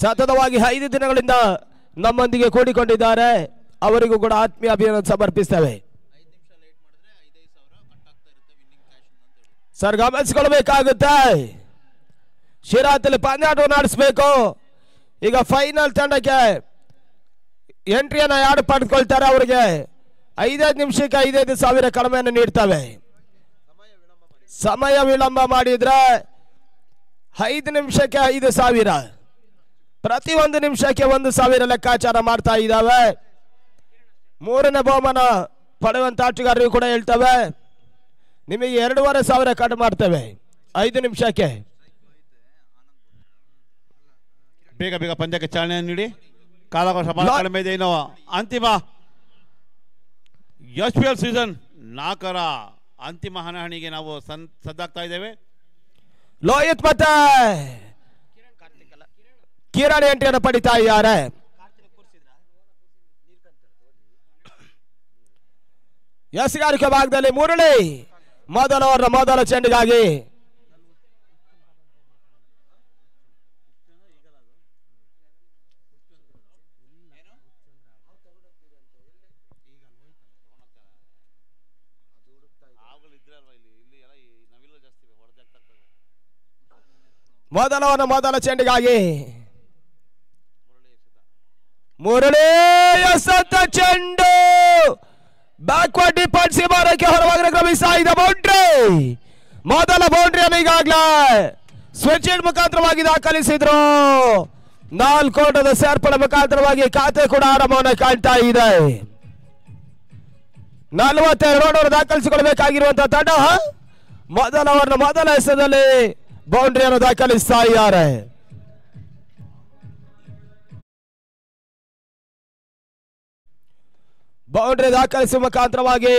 ಸತತವಾಗಿ 5 ದಿನಗಳಿಂದ ನಮ್ಮೊಂದಿಗೆ ಕೂಡಿಕೊಂಡಿದ್ದಾರೆ. ಅವರಿಗೂ ಕೂಡ ಆತ್ಮೀಯ ಅಭಿನಂದನೆ ಸಮರ್ಪಿಸ್ತೇವೆ. ಸರ್ ಗಮನಿಸಿಕೊಳ್ಬೇಕಾಗುತ್ತೆ, ಶಿರಾದಲ್ಲಿ ಪಂದ್ಯಾಟವನ್ನು ಆಡಿಸ್ಬೇಕು. ಈಗ ಫೈನಲ್ ತಂಡಕ್ಕೆ ಎಂಟ್ರಿಯನ್ನು ಯಾರು ಪಡೆದುಕೊಳ್ತಾರೆ ಅವರಿಗೆ 5 ನಿಮಿಷಕ್ಕೆ 5,000 ಕಡಿಮೆಯನ್ನು ನೀಡ್ತವೆ. ಸಮಯ ವಿಳಂಬ ಮಾಡಿದ್ರೆ 5 ನಿಮಿಷಕ್ಕೆ 5,000, ಪ್ರತಿ 1 ನಿಮಿಷಕ್ಕೆ 1,000 ಲೆಕ್ಕಾಚಾರ ಮಾಡ್ತಾ ಇದ್ದಾವೆ. 3ನೇ ಬಹುಮಾನ ಪಡೆಯುವಂತ ಆಟಗಾರರು ಕೂಡ ಹೇಳ್ತವೆ ನಿಮಗೆ 2,500 ಕಡಿಮೆ ಮಾಡ್ತೇವೆ 5 ನಿಮಿಷಕ್ಕೆ. ಬೇಗ ಬೇಗ ಪಂದ್ಯಕ್ಕೆ ಚಾಲನೆ ನೀಡಿ. ಕಾಲಾವಕಾಶ ಬಹಳ ಕಡಿಮೆ ಇದೆ. ಇನ್ನು ಅಂತಿಮ SPL ಸೀಸನ್ 4ರ ಅಂತಿಮ ಹಣಾಹಣಿಗೆ ನಾವು ಸದ್ದಾಗ್ತಾ ಇದ್ದೇವೆ. ಲೋಹಿತ್ ಮತ್ತೆ ಕಿರಣ್ ಎಂಟ್ರಿಯನ್ನು ಪಡಿತಾ ಇದ್ದಾರೆ. ಎಸ್ಗಾರಿಕೆ ಭಾಗದಲ್ಲಿ ಮುರಳಿ ಮೊದಲ ಚೆಂಡಿಗಾಗಿ ಮೊದಲ ಚೆಂಡಿಗಾಗಿ ಮುರಳಿ ಎಸೆತ ಚೆಂಡು ಬ್ಯಾಕ್ವರ್ಡ್ ಡಿಪಾರ್ಟ್ ಸೀಮಾರಕ್ಕೆ ಹೊರಭಾಗಕ್ಕೆ ಕ್ರಮಿಸ್ತಾ ಇದೆ. ಬೌಂಡ್ರಿ, ಮೊದಲ ಬೌಂಡ್ರಿಯನ್ನು ಈಗಾಗಲೇ ಸ್ವಿಚ್ ಹಿಟ್ ಮುಖಾಂತರವಾಗಿ ದಾಖಲಿಸಿದ್ರು. 4 ಓಟದ ಸೇರ್ಪಡೆ ಮುಖಾಂತರವಾಗಿ ಖಾತೆ ಕೂಡ ಆರಂಭವನ್ನು ಕಾಣ್ತಾ ಇದೆ. 42 ಓಟವನ್ನು ದಾಖಲಿಸಿಕೊಳ್ಳಬೇಕಾಗಿರುವಂತಹ ತಂಡ ಮೊದಲ ಎಸೆತದಲ್ಲಿ ಬೌಂಡ್ರಿಯನ್ನು ದಾಖಲಿಸ್ತಾ ಇದ್ದಾರೆ. ಬೌಂಡ್ರಿ ದಾಖಲಿಸುವ ಮುಖಾಂತರವಾಗಿ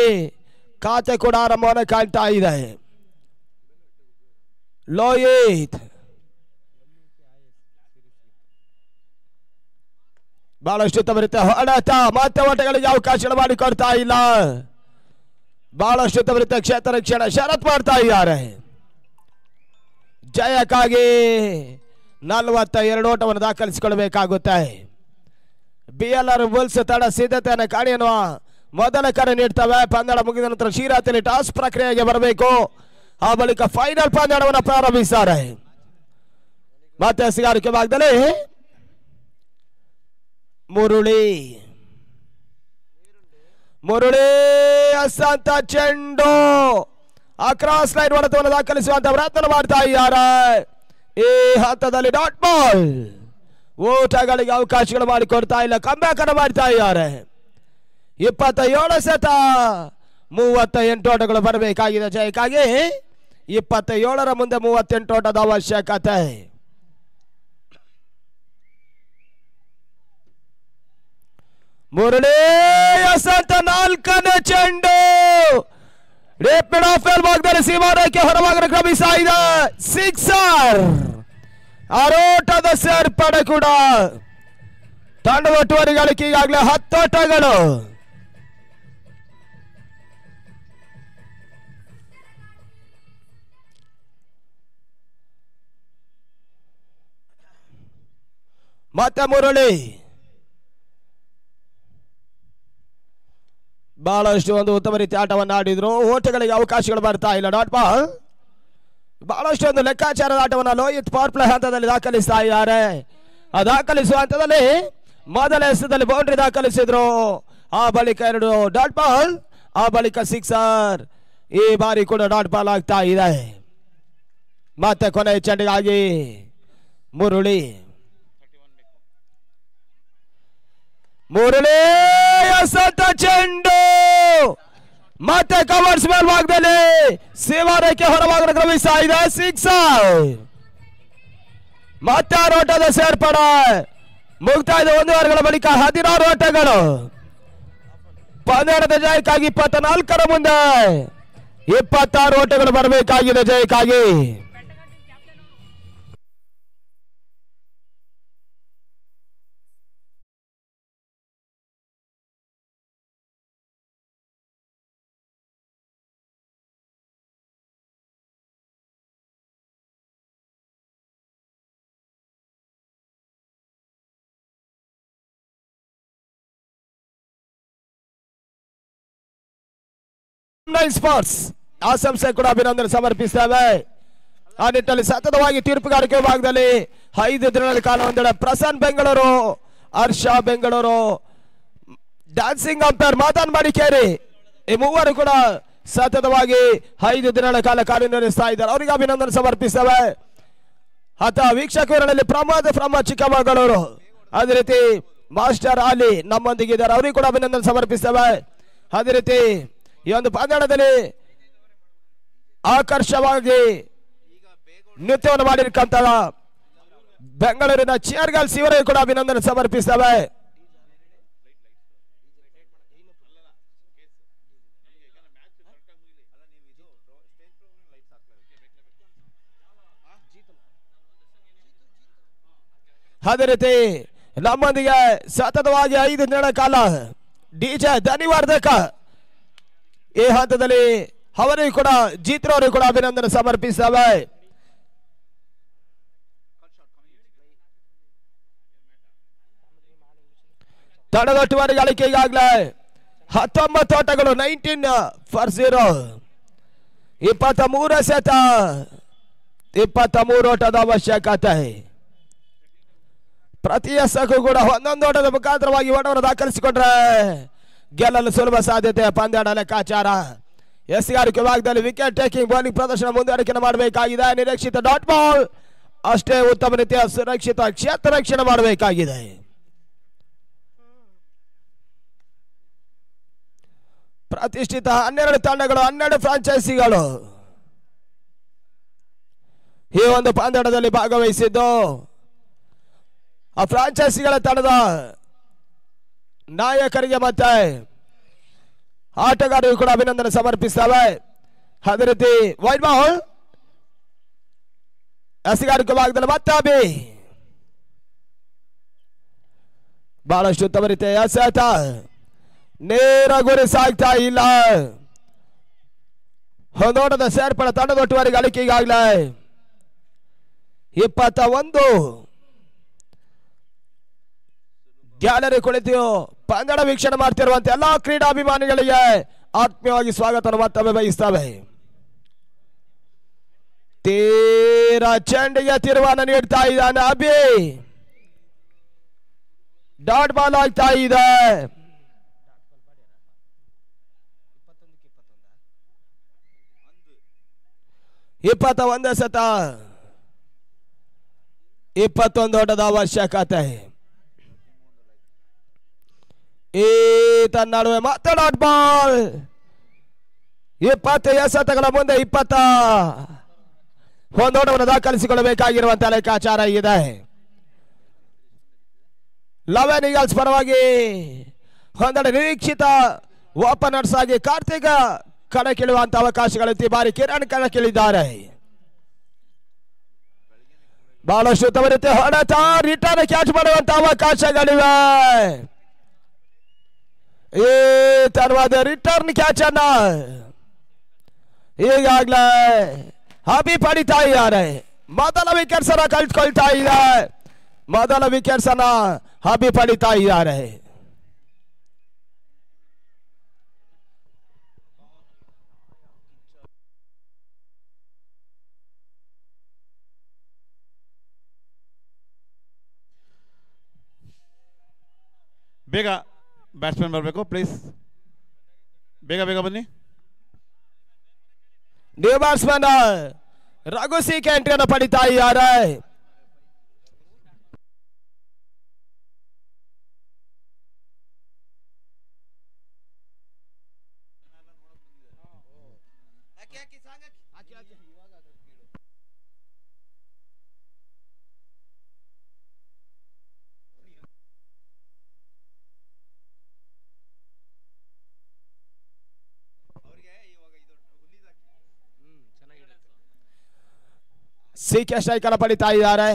ಖಾತೆ ಕೂಡ ಆರಂಭವನ್ನು ಕಾಣ್ತಾ ಇದೆ. ಲೋಹಿತ್ ಬಹಳಷ್ಟು ತವರಿತ ಹೊಡೆತ, ಮತ್ತೆ ಓಟಗಳಿಗೆ ಅವಕಾಶ ಮಾಡಿಕೊಡ್ತಾ ಇಲ್ಲ. ಬಹಳಷ್ಟು ತವರಿತ ಕ್ಷೇತ್ರ ರಕ್ಷಣೆ ಷರತ್ ಮಾಡ್ತಾ ಇದ್ದಾರೆ. ಜಯಕ್ಕಾಗಿ 42 ಓಟವನ್ನು ದಾಖಲಿಸಿಕೊಳ್ಳಬೇಕಾಗುತ್ತೆ. BLR ಬುಲ್ಸ್ ತಡ ಸಿದ್ಧತೆಯನ್ನು ಕಾಣಿ ಎನ್ನುವ ಮೊದಲ ಕರೆ ನೀಡ್ತವೆ. ಪಂದ್ಯ ಮುಗಿದ ನಂತರ ಶಿರಾದಲ್ಲಿ ಟಾಸ್ ಪ್ರಕ್ರಿಯೆಗೆ ಬರಬೇಕು. ಆ ಬಳಿಕ ಫೈನಲ್ ಪಂದ್ಯವನ್ನು ಪ್ರಾರಂಭಿಸುತ್ತಾರೆ. ಮತ್ತೆ ಎಸೆಗಾರಿಕೆ ಭಾಗದಲ್ಲಿ ಮುರಳಿ ಅಸಂತ ಚೆಂಡು ಅಕ್ರಾಸ್ ಲೈನ್ ಹೊಡೆತವನ್ನು ದಾಖಲಿಸುವಂತ ಪ್ರಯತ್ನ ಮಾಡ್ತಾ ಇದ್ದಾರೆ. ಈ ಹಂತದಲ್ಲಿ ಡಾಟ್ ಬಾಲ್, ಓಟಗಳಿಗೆ ಅವಕಾಶಗಳು ಮಾಡಿಕೊಡ್ತಾ ಇಲ್ಲ. ಕಂಬ್ಯಾಕ್ ಅನ್ನು ಮಾಡ್ತಾ ಇದ್ದಾರೆ. 27 ಸತ 38 ಓಟಗಳು ಬರಬೇಕಾಗಿದೆ ಜಯಕ್ಕಾಗಿ. 27ರ ಮುಂದೆ 38 ಓಟದ ಅವಶ್ಯಕತೆ. ಮುರಳಿ ಎಸೆತ 4ನೇ ಚೆಂಡು ರೇಪಿಡ್ ಆಫ್ ಭಾಗದಲ್ಲಿ ಸೀಮಾರೇಖೆ ಹೊರಭಾಗಕ್ಕೆ ಕ್ರಮಿಸ್ತಾ ಇದೆ. ಸಿಕ್ಸರ್, ಆರೋಟದ ಸೇರ್ಪಡೆ ಕೂಡ ತಂಡದ ಒಟ್ಟುವರಿ ಗಳಿಕೆ ಈಗಾಗಲೇ 10 ಓಟಗಳು. ಮತ್ತೆ ಮುರಳಿ ಬಹಳಷ್ಟು ಒಂದು ಉತ್ತಮ ರೀತಿ ಆಟವನ್ನು ಆಡಿದ್ರು. ಓಟಗಳಿಗೆ ಅವಕಾಶಗಳು ಬರ್ತಾ ಇಲ್ಲ. ಡಾಟ್ ಬಾಲ್, ಬಹಳಷ್ಟು ಒಂದು ಲೆಕ್ಕಾಚಾರದ ಆಟವನ್ನು ಲೋಹಿತ್ ಪವರ್ ಪ್ಲೇ ಹಂತದಲ್ಲಿ ದಾಖಲಿಸ್ತಾ ಇದ್ದಾರೆ. ಆ ದಾಖಲಿಸುವ ಹಂತದಲ್ಲಿ ಮೊದಲ ಎಸೆತದಲ್ಲಿ ಬೌಂಡ್ರಿ ದಾಖಲಿಸಿದ್ರು. ಆ ಬಳಿಕ 2 ಡಾಟ್ ಬಾಲ್, ಆ ಬಳಿಕ ಸಿಕ್ಸರ್. ಈ ಬಾರಿ ಕೂಡ ಡಾಟ್ ಬಾಲ್ ಆಗ್ತಾ ಇದೆ. ಮತ್ತೆ ಕೊನೆ ಚೆಂಡಿಗಾಗಿ ಮುರಳಿ ಎಸೆತ ಚೆಂಡು ಮತ್ತೆ ಕವರ್ಸ್ ಮೇಲ್ಭಾಗದಲ್ಲಿ ಸೀಮಾರೇಖೆ ಹೊರಭಾಗಕ್ಕೆ ಕ್ರಮಿಸ್ತಾ ಇದೆ. ಸಿಕ್ಸರ್, ಮತ್ತೆ ಆರೋಟದ ಸೇರ್ಪಡೆ. ಮುಕ್ತಾಯದ 1 ವಾರಗಳ ಬಳಿಕ 16 ಓಟಗಳು. ಪಂದ್ಯದ ಜಯಕ್ಕಾಗಿ 24ರ ಮುಂದೆ 26 ಓಟಗಳು ಬರಬೇಕಾಗಿದೆ ಜಯಕ್ಕಾಗಿ. ಸ್ಪೋರ್ಟ್ಸ್ ಆ ಸಂಸ್ಥೆ ಕೂಡ ಅಭಿನಂದನೆ ಸಮರ್ಪಿಸ್ತೇವೆ. ಆ ನಿಟ್ಟಿನಲ್ಲಿ ಸತತವಾಗಿ ತೀರ್ಪುಗಾರಿಕೆ ವಿಭಾಗದಲ್ಲಿ 5 ದಿನಗಳ ಕಾಲ ಒಂದೆಡೆ ಪ್ರಸನ್ನ ಬೆಂಗಳೂರು, ಹರ್ಷ ಬೆಂಗಳೂರು, ಡ್ಯಾನ್ಸಿಂಗ್ ಅಂಪೈರ್ ಮಾತಾನ್ ಮಡಿಕೇರಿ, ಈ ಮೂವರು ಕೂಡ ಸತತವಾಗಿ 5 ದಿನಗಳ ಕಾಲ ಕಾರ್ಯನಿರ್ವಹಿಸ್ತಾ ಇದ್ದಾರೆ. ಅವರಿಗೆ ಅಭಿನಂದನೆ ಸಮರ್ಪಿಸ್ತೇವೆ. ವೀಕ್ಷಕರಲ್ಲಿ ಪ್ರಮೋದ್ ಫ್ರಮ್ ಚಿಕ್ಕಮಗಳೂರು, ಅದೇ ರೀತಿ ಮಾಸ್ಟರ್ ಅಲಿ ನಮ್ಮೊಂದಿಗಿದ್ದಾರೆ, ಅವರಿಗೆ ಕೂಡ ಅಭಿನಂದನೆ ಸಮರ್ಪಿಸ್ತೇವೆ. ಅದೇ ರೀತಿ ಈ ಒಂದು ಪಂದ್ಯಾಟದಲ್ಲಿ ಆಕರ್ಷವಾಗಿ ನೃತ್ಯವನ್ನು ಮಾಡಿರ್ತಕ್ಕಂಥ ಬೆಂಗಳೂರಿನ ಚೇರ್ ಗರ್ಲ್ಸ್ ಇವರಿಗೆ ಕೂಡ ಅಭಿನಂದನೆ ಸಮರ್ಪಿಸ್ತೇವೆ. ಅದೇ ರೀತಿ ನಮ್ಮೊಂದಿಗೆ ಸತತವಾಗಿ 5 ದಿನಗಳ ಕಾಲ ಡಿಜೆ ಧನ್ಯವರ್ಧಕ ಈ ಹಂತದಲ್ಲಿ ಅವರಿಗೂ ಕೂಡ ಜೀತ್ರವರಿಗೂ ಕೂಡ ಅಭಿನಂದನೆ ಸಮರ್ಪಿಸ್ತೇವೆ. ತಡೆಗಟ್ಟುವವರಿಗೆ ಅಳಿಕೆ ಈಗಾಗಲೇ 19 ಓಟಗಳು, 19-0, 23 ಎಸೆತ, 23 ಓಟದ ಅವಶ್ಯಕತೆ. ಪ್ರತಿ ಎಸೆಗೂ ಕೂಡ 11 ಓಟದ ಮುಖಾಂತರವಾಗಿ ಓಟವನ್ನು ದಾಖಲಿಸಿಕೊಂಡ್ರೆ ಗೆಲ್ಲಲು ಸುಲಭ ಸಾಧ್ಯತೆ. ಪಂದ್ಯಾಟ ಲೆಕ್ಕಾಚಾರ. ಎಸೆಗಾರಿಕೆ ವಿಭಾಗದಲ್ಲಿ ವಿಕೆಟ್ ಟೇಕಿಂಗ್ ಬೌಲಿಂಗ್ ಪ್ರದರ್ಶನ ಮುಂದುವರಿಕೆ ಮಾಡಬೇಕಾಗಿದೆ. ನಿರೀಕ್ಷಿತ ಡಾಟ್ ಬಾಲ್ ಅಷ್ಟೇ ಉತ್ತಮ ರೀತಿಯ ಸುರಕ್ಷಿತ ಕ್ಷೇತ್ರ ರಕ್ಷಣೆ ಮಾಡಬೇಕಾಗಿದೆ. ಪ್ರತಿಷ್ಠಿತ 12 ತಂಡಗಳು, 12 ಫ್ರಾಂಚೈಸಿಗಳು ಈ ಒಂದು ಪಂದ್ಯಾಟದಲ್ಲಿ ಭಾಗವಹಿಸಿದ್ದು ಆ ಫ್ರಾಂಚೈಸಿಗಳ ತಂಡದ ನಾಯಕರಿಗೆ ಮತ್ತೆ ಆಟಗಾರರಿಗೂ ಕೂಡ ಅಭಿನಂದನೆ ಸಮರ್ಪಿಸ್ತೇವೆ. ಅದೇ ರೀತಿ ವೈಡ್ ಬಾಲ್ ಎಸೆಗಾರಿಕೆ ಭಾಗದಲ್ಲಿ ಮತ್ತೆ ಬಹಳಷ್ಟು ಉತ್ತಮ ರೀತಿಯ ಎಸೆತ, ನೇರ ಗುರಿ ಸಾಗ್ತಾ ಇಲ್ಲ. ಹೊಂದೋಟದ ಸೇರ್ಪಡೆ ತಂಡದೊಟ್ಟುವರೆಗೆ ಅಳಿಕೆ ಈಗಾಗಲೇ 21. ಗ್ಯಾಲರಿ ಕುಳಿತು ಪಂದ್ಯಾಟ ವೀಕ್ಷಣೆ ಮಾಡ್ತಿರುವಂತೆ ಎಲ್ಲಾ ಕ್ರೀಡಾಭಿಮಾನಿಗಳಿಗೆ ಆತ್ಮೀಯವಾಗಿ ಸ್ವಾಗತವನ್ನು ಮತ್ತೊಮ್ಮೆ ಬಯಸ್ತೇವೆ. ತೀರ ಚೆಂಡಿಗೆ ತಿರುವನ್ನು ನೀಡ್ತಾ ಇದ್ದಾನೆ ಅಭಿ. ಡಾಟ್ ಬಾಲ್ ಆಗ್ತಾ ಇದೆ. 21 ಎಸೆತ, 21 ಓಟದ ಅವಶ್ಯಕತೆ. ಈ ತನ್ನ ನಡುವೆ ಮತ್ತೆ ಡಾಟ್ ಬಾಲ್. 20 ಎಸೆತಗಳ ಮುಂದೆ 21 ಓಟವನ್ನು ದಾಖಲಿಸಿಕೊಳ್ಳಬೇಕಾಗಿರುವಂತಹ ಲೆಕ್ಕಾಚಾರ ಇದೆ. 11 ಈಗಲ್ಸ್ ಪರವಾಗಿ ಒಂದೆಡೆ ನಿರೀಕ್ಷಿತ ಓಪನರ್ಸ್ ಆಗಿ ಕಾರ್ತಿಕ ಕಣಕ್ಕಿಳಿಯುವಂತಹ ಅವಕಾಶಗಳಿತ್ತು. ಈ ಬಾರಿ ಕಿರಣ್ ಕಣಕ್ಕಿಳಿದ್ದಾರೆ. ಬಹಳಷ್ಟು ಉತ್ತಮ ರೀತಿ ಹೊಡೆತ, ರಿಟರ್ನ್ ಕ್ಯಾಚ್ ಮಾಡುವಂತಹ ಅವಕಾಶಗಳಿವೆ. ಈ ತರವಾದ ರಿಟರ್ನ್ ಕ್ಯಾಚ್ ಅನ್ನ ಈಗಾಗಲೇ ಅಭಿ ಪಡಿತಾ ಇದ್ದಾರೆ. ಮೊದಲ ವಿಕೆಟ್ಸ್ ಅನ್ನ ಕಳ್ಕೊಳ್ತಾ ಇದ್ದಾರೆ. ಮೊದಲ ವಿಕೆಟ್ಸ್ ಅನ್ನ ಅಭಿ ಪಡಿತಾ ಇದ್ದಾರೆ. ಬೇಗ ಬ್ಯಾಟ್ಸ್ಮನ್ ಬರಬೇಕು ಪ್ಲೀಸ್. ಬೇಗ ಬೇಗ ಬನ್ನಿ. New batsman Raghu C K ಎಂಟ್ರಿಯನ್ನು ಪಡಿತಾ ಇದ್ದಾರೆ. ಸಿಕೆ ಸ್ಟ್ರೈಕರ್ ಪಡಿತಾ ಇದ್ದಾರೆ.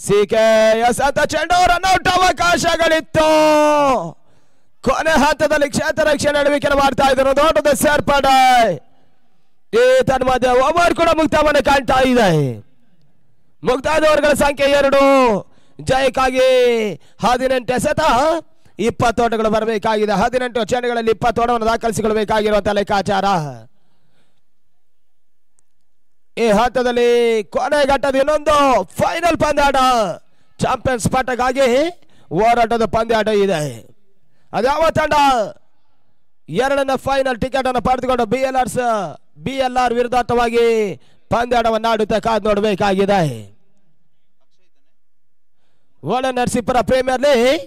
ಸಿಕೆ ಎಸೆತ ಚೆಂಡು, ರನ್ಔಟ್ ಅವಕಾಶಗಳಿತ್ತು. ಕೊನೆ ಹಂತದಲ್ಲಿ ಕ್ಷೇತ್ರ ರಕ್ಷಣೆ ನಡುವಿಕೆ ಮಾಡ್ತಾ ಇದ್ರು. ದೊಡ್ಡದ ಸೇರ್ಪಡೆ. ಈ ತನ್ನ ಮಧ್ಯೆ ಓವರ್ ಕೂಡ ಮುಕ್ತಾಯವನ್ನು ಕಾಣ್ತಾ ಇದೆ. ಮುಕ್ತಾಯದ ಓವರ್ಗಳ ಸಂಖ್ಯೆ 2. ಜಯಕ್ಕಾಗಿ 18 ಎಸೆತ, 20 ಓಟಗಳು ಬರಬೇಕಾಗಿದೆ. 18 ಚೆಂಡುಗಳಲ್ಲಿ 20 ಓಟವನ್ನು ದಾಖಲಿಸಿಕೊಳ್ಳಬೇಕಾಗಿರುವಂತಹ ಲೆಕ್ಕಾಚಾರ. ಈ ಹಂತದಲ್ಲಿ ಕೊನೆ ಘಟ್ಟದ ಇನ್ನೊಂದು ಫೈನಲ್ ಪಂದ್ಯಾಟ, ಚಾಂಪಿಯನ್ಸ್ ಪಟ್ಟಕ್ಕಾಗಿ ಹೋರಾಟದ ಪಂದ್ಯಾಟ ಇದೆ. ಅದ್ಯಾವ ತಂಡ ಎರಡನೇ ಫೈನಲ್ ಟಿಕೆಟ್ ಅನ್ನು ಪಡೆದುಕೊಂಡು ಬಿಎಲ್ಆರ್ ವಿರುದ್ಧಾರ್ಥವಾಗಿ ಪಂದ್ಯಾಟವನ್ನು ಆಡುತ್ತಾ ಕಾದು ನೋಡಬೇಕಾಗಿದೆ. ಒಳ ನರಸೀಪುರ ಪ್ರೀಮಿಯರ್ ಲೀಗ್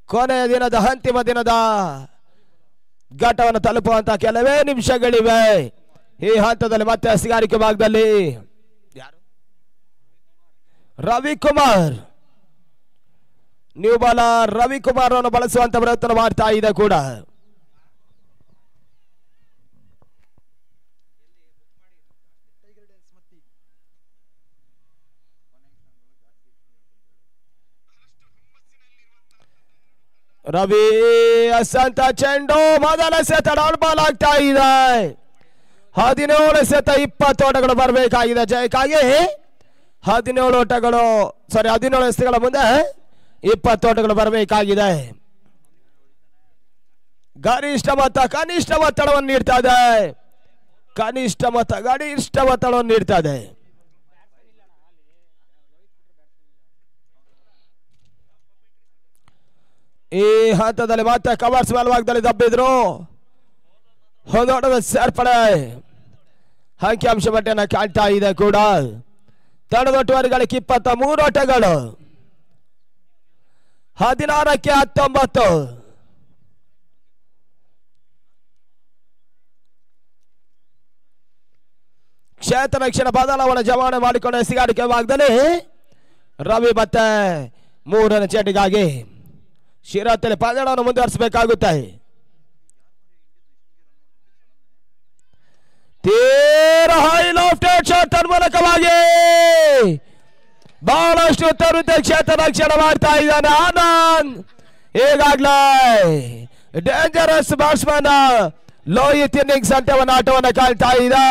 ಕೊನೆಯ ದಿನದ ಅಂತಿಮ ದಿನದ ಘಟ್ಟವನ್ನು ತಲುಪುವಂತಹ ಕೆಲವೇ ನಿಮಿಷಗಳಿವೆ. ಈ ಹಂತದಲ್ಲಿ ಮತ್ತೆ ಹಸಿಗಾರಿಕೆ ಭಾಗದಲ್ಲಿ ರವಿಕುಮಾರ್ ನ್ಯೂ ಬಾಲರ್ ರವಿಕುಮಾರ್ ಅನ್ನು ಬಳಸುವಂತ ಪ್ರಯತ್ನ ಮಾಡ್ತಾ ಇದೆ ಕೂಡ. ರವಿ ಅಸಂತ ಚೆಂಡು ಮೊದಲ ಸೆತ ಡೌನ್ ಬಾಲ್ ಆಗ್ತಾ ಇದೆ. 17 ಸೆತ 20 ಓಟಗಳು ಬರಬೇಕಾಗಿದೆ ಜಯಕ್ಕಾಗಿ. 17 ಎಸೆಗಳ ಮುಂದೆ 20 ಓಟಗಳು ಬರಬೇಕಾಗಿದೆ. ಗರಿಷ್ಠ ಮೊತ್ತ ಕನಿಷ್ಠ ಒತ್ತಡವನ್ನು ನೀಡ್ತಾ ಇದೆ. ಕನಿಷ್ಠ ಮೊತ್ತ ಗರಿಷ್ಠ ಒತ್ತಡವನ್ನು ನೀಡ್ತಾ ಇದೆ. ಈ ಹಂತದಲ್ಲಿ ಮತ್ತೆ ಕವರ್ಸ್ ಬಲಭಾಗದಲ್ಲಿ ದಬ್ಬಿದ್ರು. ಹೊಂದೋಟದ ಸೇರ್ಪಡೆ ಅಂಕಿಅಂಶ ಪಟ್ಟಿಯನ್ನು ಕಾಣ್ತಾ ಇದೆ ಕೂಡ. ತಂಡದೊಟ್ಟುವರಿಗಳಿಗೆ 23 ಓಟಗಳು, 16ಕ್ಕೆ 19. ಕ್ಷೇತ್ರ ರಕ್ಷಣೆ ಬದಲಾವಣೆ ಜಮಾವಣೆ ಮಾಡಿಕೊಂಡ ಎಸೆಗಾರಿಕೆ ಭಾಗದಲ್ಲಿ ರವಿ ಮತ್ತೆ 3ನೇ ಚೆಂಡಿಗಾಗಿ ಶಿರತ್ತಲ್ಲಿ ಪಂದ್ಯವನ್ನು ಮುಂದುವರಿಸಬೇಕಾಗುತ್ತೆ. ತೀರಾ ಹೈ ಲಾಫ್ಟೆಡ್ ಶಾಟ್ ತನ್ಮೂಲಕವಾಗಿ ಬಹಳಷ್ಟು ತರುತ್ತ ಕ್ಷೇತ್ರ ರಕ್ಷಣೆ ಮಾಡ್ತಾ ಇದ್ದಾನೆ ಆನಂದ್. ಈಗಾಗಲೇ ಡೇಂಜರಸ್ ಬ್ಯಾಟ್ಸ್ಮನ್ ಲೋಹಿತ್ ಇನ್ನಿಂಗ್ಸ್ ಅಂತ್ಯವನ್ನು ಆಟವನ್ನು ಕಾಣ್ತಾ ಇದೆ.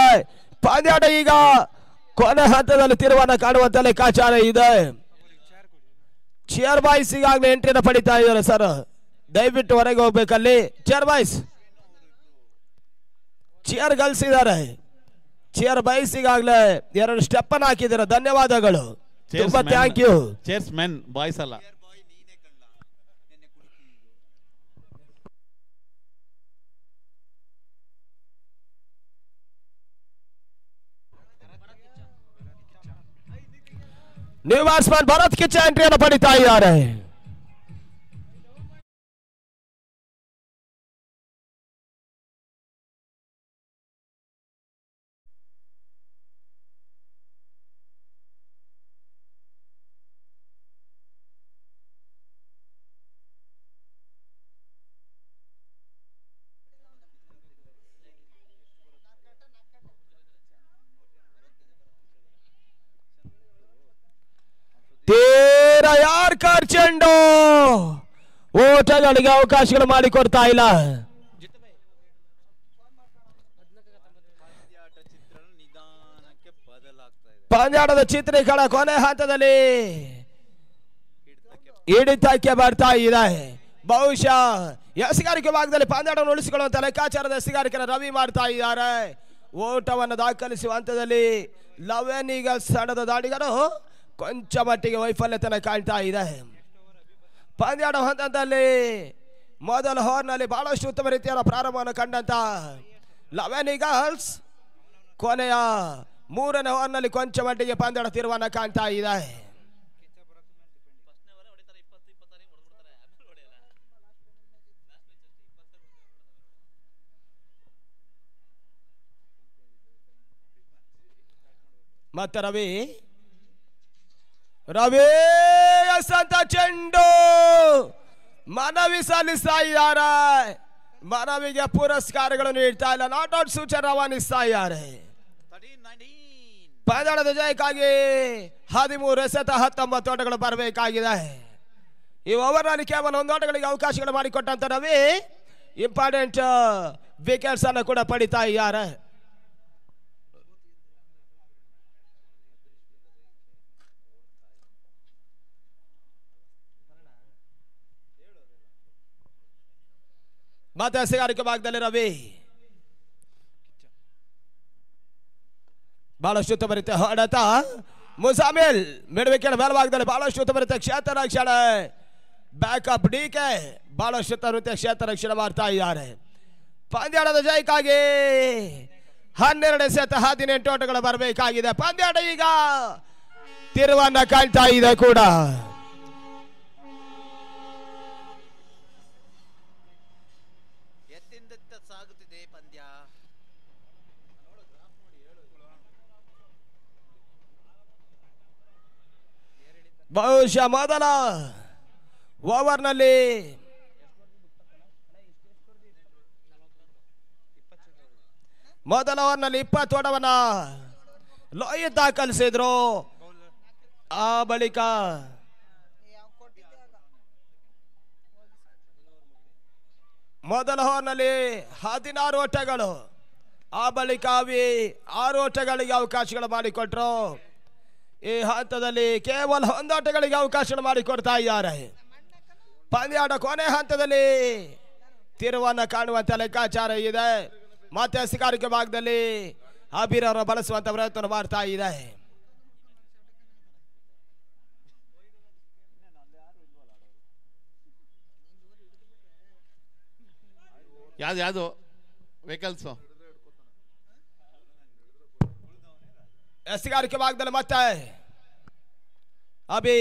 ಪಂದ್ಯಾಟ ಈಗ ಕೊನೆ ಹಂತದಲ್ಲಿ ತಿರುವನ್ನು ಕಾಣುವಂತ ಲೆಕ್ಕಾಚಾರ ಇದೆ. ಚೇರ್ ಬಾಯ್ಸ್ ಈಗಾಗಲೇ ಎಂಟ್ರಿನ ಪಡಿತಾ ಇದ್ದಾರೆ ಸರ್, ದಯವಿಟ್ಟು ಹೊರಗೆ ಹೋಗ್ಬೇಕಲ್ಲಿ. ಚೇರ್ ಬಾಯ್ಸ್, ಚೇರ್ ಗಳಿಸಿದ್ದಾರೆ. ಚೇರ್ ಬಾಯ್ಸ್ ಈಗಾಗಲೇ 2 ಸ್ಟೆಪ್ ಅನ್ನು ಹಾಕಿದ್ದಾರೆ. ಧನ್ಯವಾದಗಳು, ತುಂಬಾ thank you. Chairmen, boys ಅಲ್ಲ. ನ್ಯೂ ಬ್ಯಾಟ್ಸ್ಮನ್ ಭರತ್ ಕಿಚ್ಚ ಎಂಟ್ರಿಯನ್ನು ಪಡಿತಾ ಇದ್ದಾರೆ. ತೀರಾ ಯಾರ್ಕರ್ ಚೆಂಡು ಓಟಗಳಿಗೆ ಅವಕಾಶಗಳು ಮಾಡಿಕೊಡ್ತಾ ಇಲ್ಲ. ಪಂದ್ಯಾಟದ ಚಿತ್ರೀಕರಣ ಕೊನೆ ಹಂತದಲ್ಲಿ ಹಿಡಿತಕ್ಕೆ ಬರ್ತಾ ಇದೆ. ಬಹುಶಃ ಎಸೆಗಾರಿಕೆ ಭಾಗದಲ್ಲಿ ಪಂದ್ಯಾಟವನ್ನು ಉಳಿಸಿಕೊಳ್ಳುವಂತ ಲೆಕ್ಕಾಚಾರದ ಎಸೆಗಾರಿಕೆಯನ್ನು ರವಿ ಮಾಡ್ತಾ ಇದ್ದಾರೆ. ಓಟವನ್ನು ದಾಖಲಿಸುವ ಹಂತದಲ್ಲಿ ಲವೆನ್ ಈಗಲ್ಸ್ ತಂಡದ ದಾಡಿಗರು ಕೊಂಚ ಮಟ್ಟಿಗೆ ವೈಫಲ್ಯತನ ಕಾಣ್ತಾ ಇದೆ. ಪಂದ್ಯಾಟ ಹಂತದಲ್ಲಿ ಮೊದಲ ಓವರ್ನಲ್ಲಿ ಬಹಳಷ್ಟು ಉತ್ತಮ ರೀತಿಯ ಪ್ರಾರಂಭವನ್ನು ಕಂಡಂತ ಲವೆನ್ ಈಗಲ್ಸ್ ಕೊನೆಯ 3ನೇ ಓವರ್ನಲ್ಲಿ ಕೊಂಚ ಮಟ್ಟಿಗೆ ಪಂದ್ಯಾಟ ತಿರುವನ್ನು ಕಾಣ್ತಾ ಇದೆ. ಮತ್ತೆ ರವಿ ಎಸಂತ ಚೆಂಡು ಮನವಿ ಸಲ್ಲಿಸ್ತಾ ಇದ್ದಾರೆ. ಮನವಿಗೆ ಪುರಸ್ಕಾರಗಳು ನೀಡ್ತಾ ಇಲ್ಲ, ನಾಟ್ ಔಟ್ ಸೂಚನೆ ರವಾನಿಸ್ತಾ ಇದ್ದಾರೆ. ಪಂದ್ಯಾಟದ ಜಯಕ್ಕಾಗಿ 13 ಎಸೆತ 19 ಓಟಗಳು ಬರಬೇಕಾಗಿದೆ. ಈ ಓವರ್ನಲ್ಲಿ ಕೇವಲ 1 ಓಟಗಳಿಗೆ ಅವಕಾಶಗಳು ಮಾಡಿಕೊಟ್ಟಂತ ರವಿ ಇಂಪಾರ್ಟೆಂಟ್ ವಿಕೆಟ್ಸ್ ಅನ್ನು ಕೂಡ ಪಡಿತಾ ಇದ್ದಾರೆ. ಮತ್ತೆ ಎಸೆಗಾರಿಕೆ ಭಾಗದಲ್ಲಿ ರವಿ ಬಹಳಷ್ಟು ಉತ್ತಮರಿತ ಹೊಡೆತ. ಮುಸಾಮಿಲ್ ಮಿಡ್ವಿಕೆಟ್ ಮೇಲ್ಭಾಗದಲ್ಲಿ ಬಹಳಷ್ಟು ಉತ್ತಮರಿತ ಕ್ಷೇತ್ರ ರಕ್ಷಣೆ. ಬ್ಯಾಕಪ್ ಡಿಕೆ ಬಹಳಷ್ಟು ಉತ್ತಮರಿತ ಕ್ಷೇತ್ರ ರಕ್ಷಣೆ ಮಾಡ್ತಾ ಇದ್ದಾರೆ. ಪಂದ್ಯಾಟದ ಜಯಕ್ಕಾಗಿ 12 ಸೆಟ್ 18 ಓಟಗಳು ಬರಬೇಕಾಗಿದೆ. ಪಂದ್ಯಾಟ ಈಗ ತಿರುವನ್ನ ಕಾಣ್ತಾ ಇದೆ ಕೂಡ. ಸಾಗುತ್ತಿದೆ ಪಂದ್ಯ. ಬಹುಶಃ ಮೊದಲ ಓವರ್ನಲ್ಲಿ ಮೊದಲ ಓವರ್ನಲ್ಲಿ 20 ಓಟವನ್ನ ಲೋಹಿತ್ ದಾಖಲಿಸಿದ್ರು. ಆ ಬಳಿಕ ಮೊದಲ ಓವರ್ನಲ್ಲಿ 16 ಓಟಗಳು. ಆ ಬಳಿಕ 6 ಓಟಗಳಿಗೆ ಅವಕಾಶಗಳು ಮಾಡಿಕೊಟ್ರು. ಈ ಹಂತದಲ್ಲಿ ಕೇವಲ 1 ಓಟಗಳಿಗೆ ಅವಕಾಶ ಮಾಡಿಕೊಡ್ತಾ ಇದ್ದಾರೆ. ಪಂದ್ಯಾಟ ಕೊನೆ ಹಂತದಲ್ಲಿ ತಿರುವನ್ನ ಕಾಣುವಂತ ಲೆಕ್ಕಾಚಾರ ಇದೆ. ಮತ್ತೆ ಎಸೆಗಾರಿಕೆ ಭಾಗದಲ್ಲಿ ಅಬೀರ್ ಅವರು ಬಳಸುವಂತ ಪ್ರಯತ್ನ ಮಾಡ್ತಾ ಇದೆ. ಯಾವ್ದು ವೆಹಿಕಲ್ಸ್ ಎಸೆಗಾರಿಕೆ ಭಾಗದಲ್ಲಿ ಮತ್ತೆ ಅಭಿ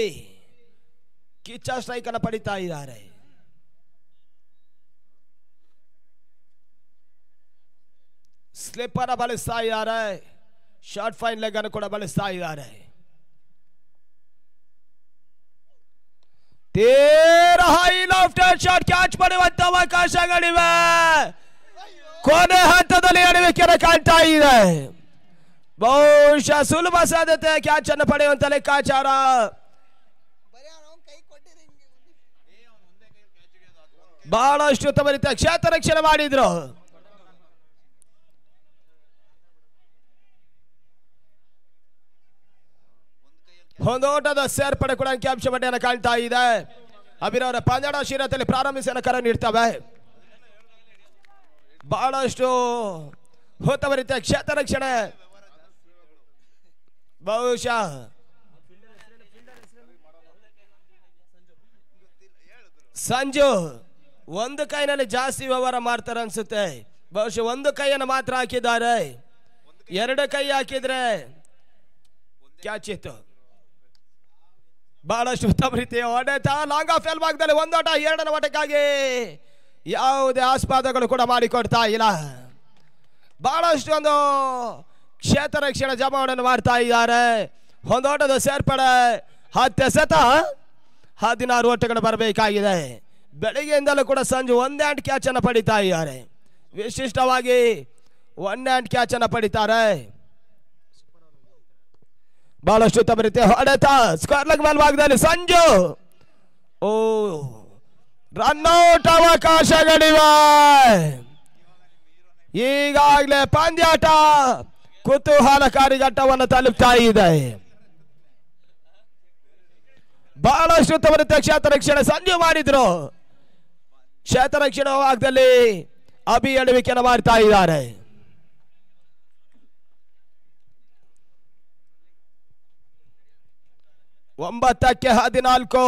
ಕಿಚ್ಚ ಸ್ಟ್ರೈಕ್ ಅನ್ನು ಪಡಿತಾ ಇದ್ದಾರೆ. ಸ್ಲಿಪ್ಪರ್ ಬಳಸ್ತಾ ಇದ್ದಾರೆ. ಶಾರ್ಟ್ ಫೈನ್ ಲೆಗ್ ಅನ್ನು ಕೂಡ ಬಳಸ್ತಾ ಇದ್ದಾರೆ. ತೀರ ಹೈ ಲೆಫ್ಟ್ ಶಾಟ್ ಕ್ಯಾಚ್ ಮಾಡುವಂತ ಅವಕಾಶಗಳಿವೆ. ಕೊನೆ ಹಂತದಲ್ಲಿ ಎಡವಿಕೆಯನ್ನು ಕಾಣ್ತಾ ಇದೆ. ಬಹುಶಃ ಸುಲಭ ಸಾಧ್ಯತೆ ಕ್ಯಾಚ್ ಅನ್ನು ಪಡೆಯುವಂತ ಲೆಕ್ಕಾಚಾರ. ಬಹಳಷ್ಟು ಉತ್ತಮ ರೀತಿಯ ಕ್ಷೇತ್ರ ರಕ್ಷಣೆ ಮಾಡಿದ್ರು. ಒಂದು ಓಟದ ಸೇರ್ಪಡೆ ಕೂಡ ಅಂಕಿಅಂಶ ಪಟ್ಟಿಯನ್ನು ಕಾಣ್ತಾ ಇದೆ. ಅಬೀರ್ ಅವರ ಪಂದ್ಯಾಟ ಶೀರತೆಯಲ್ಲಿ ಪ್ರಾರಂಭಿಸಿ ಕರೆ ನೀಡ್ತವೆ. ಬಹಳಷ್ಟು ಉತ್ತಮ ರೀತಿಯ ಕ್ಷೇತ್ರ ರಕ್ಷಣೆ. ಬಹುಶಃ ಸಂಜು ಒಂದು ಕೈನಲ್ಲಿ ಜಾಸ್ತಿ ವ್ಯವಹಾರ ಮಾಡ್ತಾರೆ ಅನ್ಸುತ್ತೆ. ಬಹುಶಃ ಒಂದು ಕೈಯನ್ನು ಮಾತ್ರ ಹಾಕಿದ್ದಾರೆ. 2 ಕೈ ಹಾಕಿದ್ರೆ ಕ್ಯಾಚ್ ಇತ್ತು. ಬಹಳಷ್ಟು ಉತ್ತಮ ರೀತಿಯ ಹೊಡೆತ. ಲಾಂಗ್ ಆಫ್ ಎಲ್ ಭಾಗದಲ್ಲಿ 1 ಓಟ 2ನೇ ಓಟಕ್ಕಾಗಿ ಯಾವುದೇ ಆಸ್ಪದಗಳು ಕೂಡ ಮಾಡಿಕೊಡ್ತಾ ಇಲ್ಲ. ಬಹಳಷ್ಟು ಒಂದು ಕ್ಷೇತ್ರ ರಕ್ಷಣೆ ಜಮಾವಣೆಯನ್ನು ಮಾಡ್ತಾ ಇದ್ದಾರೆ. 1 ಓಟದ ಸೇರ್ಪಡೆ 10 ಎಸೆತ 16 ಓಟಗಳು ಬರಬೇಕಾಗಿದೆ. ಬೆಳಿಗ್ಗೆಯಿಂದಲೂ ಕೂಡ ಸಂಜು 1 ಹ್ಯಾಂಡ್ ಕ್ಯಾಚ್ ಅನ್ನು ಪಡಿತಾ ಇದ್ದಾರೆ. ವಿಶಿಷ್ಟವಾಗಿ 1 ಹ್ಯಾಂಡ್ ಕ್ಯಾಚ್ ಅನ್ನು ಪಡಿತಾರೆ. ಬಹಳಷ್ಟು ಉತ್ತಮ ರೀತಿಯ ಹೊಡೆತ. ಸ್ಕ್ವೇರ್ ಲೆಗ್ ಮೇಲ್ಭಾಗದಲ್ಲಿ ಸಂಜು ರನ್ಔಟ್ ಅವಕಾಶಗಳಿವೆ. ಈಗಾಗಲೇ ಪಂದ್ಯಾಟ ಕುತೂಹಲಕಾರಿ ಘಟ್ಟವನ್ನು ತಲುಪ್ತಾ ಇದೆ. ಬಹಳಷ್ಟು ಉತ್ತಮ ರೀತಿಯ ಕ್ಷೇತ್ರ ರಕ್ಷಣೆ ಸಂಜು ಮಾಡಿದ್ರು. ಕ್ಷೇತ್ರ ರಕ್ಷಣಾ ಭಾಗದಲ್ಲಿ ಅಭಿ ಎಡವಿಕೆಯನ್ನು ಮಾಡ್ತಾ ಇದ್ದಾರೆ. ಒಂಬತ್ತಕ್ಕೆ 14.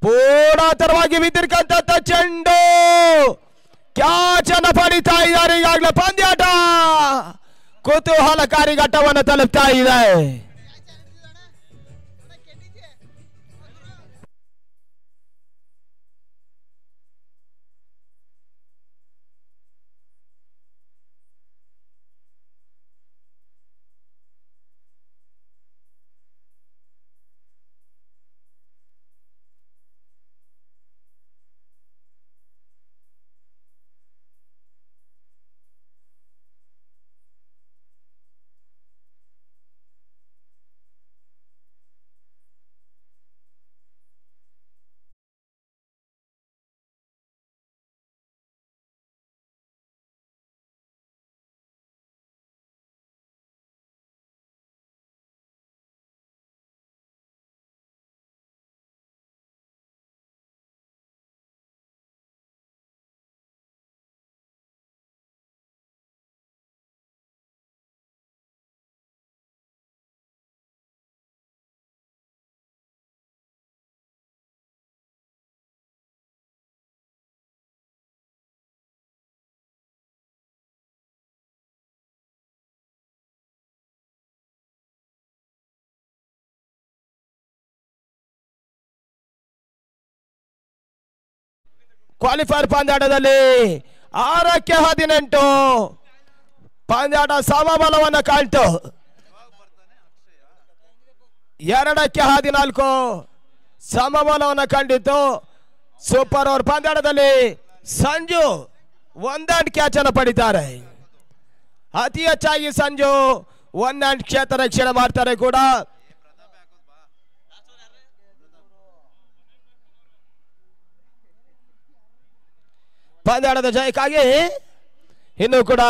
ಪೂರ್ಣಾತರವಾಗಿ ಬಿದ್ದಿರ್ತಕ್ಕಂಥ ಚೆಂಡು ಕ್ಯಾಚ್ ಅನ್ನು ಪಡಿತಾ ಇದ್ದಾರೆ. ಈಗಾಗಲೇ ಪಂದ್ಯಾಟ ಕುತೂಹಲಕಾರಿ ಘಟ್ಟವನ್ನು ತಲುಪ್ತಾ ಇದೆ. ಕ್ವಾಲಿಫೈರ್ ಪಂದ್ಯಾಟದಲ್ಲಿ 6ಕ್ಕೆ 18 ಪಂದ್ಯಾಟ ಸಮಬಲವನ್ನು ಕಾಣ್ತು. 2ಕ್ಕೆ 14 ಸಮಬಲವನ್ನು ಕಂಡಿತ್ತು. ಸೂಪರ್ ಓವರ್ ಪಂದ್ಯಾಟದಲ್ಲಿ ಸಂಜು 1 ಕ್ಯಾಚ್ ಅನ್ನು ಪಡಿತಾರೆ. ಅತಿ ಹೆಚ್ಚಾಗಿ ಸಂಜು 1 ಕ್ಷೇತ್ರ ರಕ್ಷಣೆ ಮಾಡ್ತಾರೆ ಕೂಡ. ಪಂದ್ಯಾಟದ ಜಯಕ್ಕಾಗಿ ಇನ್ನು ಕೂಡ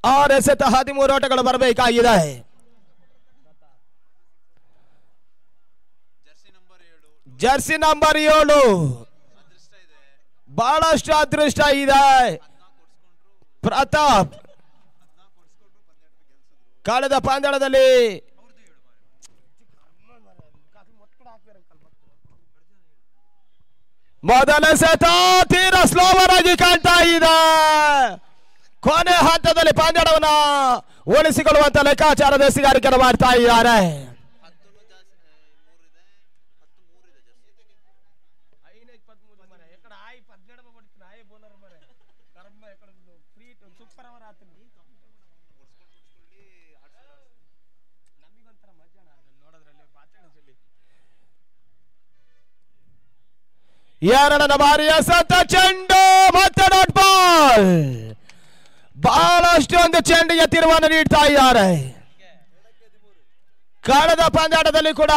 6 ಎಸೆತ 13 ಓಟಗಳು ಬರಬೇಕಾಗಿದೆ. ಜರ್ಸಿ ನಂಬರ್ 7 ಬಹಳಷ್ಟು ಅದೃಷ್ಟ ಇದೆ. ಪ್ರತಾಪ್ ಕಳೆದ ಪಂದ್ಯಾಟದಲ್ಲಿ ಮೊದಲ ಎಸೆತ ತೀರಾ ಸ್ಲೋವರ್ ಆಗಿ ಕಾಣ್ತಾ ಇದೆ. ಕೊನೆ ಹಂತದಲ್ಲಿ ಪಂದ್ಯಾಟವನ್ನ ಉಳಿಸಿಕೊಳ್ಳುವಂತ ಲೆಕ್ಕಾಚಾರದ ಎಸೆಗಾರಿಕೆಯನ್ನು ಮಾಡ್ತಾ ಇದ್ದಾರೆ. ಎರಡನೇ ಬಾರಿ ಎಸೆತ ಚೆಂಡು ಮತ್ತೆ ಡಾಟ್ ಬಾಲ್. ಬಹಳಷ್ಟು ಒಂದು ಚೆಂಡಿಗೆ ತಿರುವನ್ನು ನೀಡ್ತಾ ಇದ್ದಾರೆ. ಕಳೆದ ಪಂದ್ಯಾಟದಲ್ಲಿ ಕೂಡ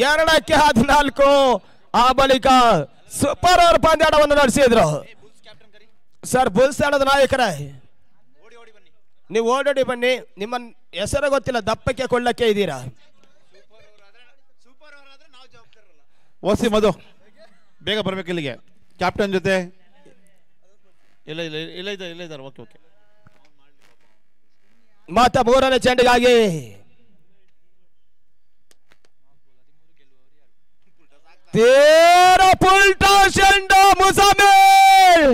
2ಕ್ಕೆ 14 ಆ ಬಳಿಕ ಸೂಪರ್ ಓವರ್ ಪಂದ್ಯಾಟವನ್ನು ನಡೆಸಿದ್ರು. ಸರ್ ಬುಲ್ಸ್ ತಂಡದ ನಾಯಕರೇ, ನೀವು ಓಡೋಡಿ ಬನ್ನಿ. ನಿಮ್ಮ ಹೆಸರು ಗೊತ್ತಿಲ್ಲ, ದಪ್ಪಕ್ಕೆ ಕೊಳ್ಳಕ್ಕೆ ಇದ್ದೀರಾ. ಓಸಿ ಮಧು ಬೇಗ ಬರ್ಬೇಕು ಇಲ್ಲಿಗೆ. ಕ್ಯಾಪ್ಟನ್ ಜೊತೆ ಇಲ್ಲ ಇದ್ದಾರೆ. Okay okay. ಮಾತ 3ನೇ ಚೆಂಡಿಗಾಗಿ ತೀರ ಪುಲ್ಟಾ ಚೆಂಡು. ಮುಸಾಮಿಲ್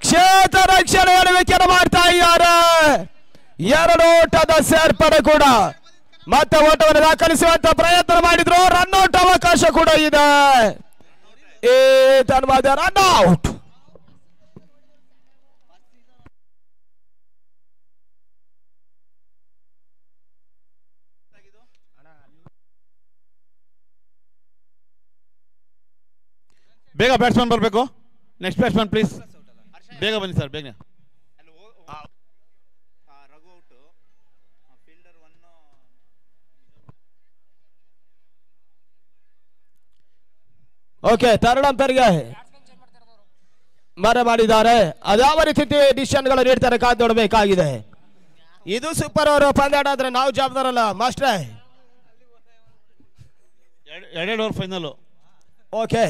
ಕ್ಷೇತ್ರ ರಕ್ಷಣೆ ವಿಕೆಟ್ ಮಾಡ್ತಾ ಇದ್ದಾರೆ. 2 ಓಟದ ಸೇರ್ಪಡೆ ಕೂಡ ಮತ್ತೆ ಓಟವನ್ನು ದಾಖಲಿಸುವಂತ ಪ್ರಯತ್ನ ಮಾಡಿದ್ರು. ರನ್ಔಟ್ ಅವಕಾಶ ಕೂಡ ಇದೆ. ಧನ್ಯವಾದ. ರನ್ಔಟ್. ಬೇಗ ಬ್ಯಾಟ್ಸ್ಮನ್ ಬರಬೇಕು. Next batsman please. ಬೇಗ ಬನ್ನಿ ಸರ್, ಬೇಗ. ಓಕೆ, ಥರ್ಡ್ ಅಂಪೈರ್ಗೆ ಮರೆ ಮಾಡಿದ್ದಾರೆ. ಅದ್ಯಾವ ರೀತಿ ಡಿಸಿಷನ್ಗಳು ನೀಡ್ತಾರೆ ಕಾದು ನೋಡಬೇಕಾಗಿದೆ. ಇದು ಸೂಪರ್ ಓವರ್ ಪಂದ್ಯಾಟ ಆದ್ರೆ ನಾವು ಜವಾಬ್ದಾರಲ್ಲ ಮಾಸ್ಟ್ರೇ. 2 over final. Okay,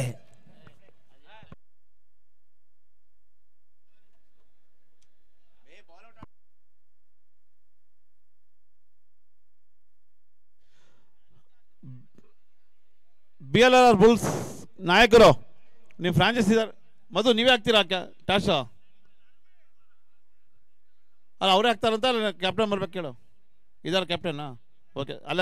BLR Bulls ನಾಯಕರು ನೀವು ಫ್ರಾಂಚೈಸಿ ಇದ್ದಾರೆ. ಮಧು ನೀವೇ ಆಗ್ತೀರಾ ಟಾಸ್? ಅಲ್ಲ ಅವರೇ ಆಗ್ತಾರಂತ. ಕ್ಯಾಪ್ಟನ್ ಬರ್ಬೇಕು ಕೇಳು. ಇದಾರೆ ಕ್ಯಾಪ್ಟನ್ನಾ? ಓಕೆ, ಅಲ್ಲ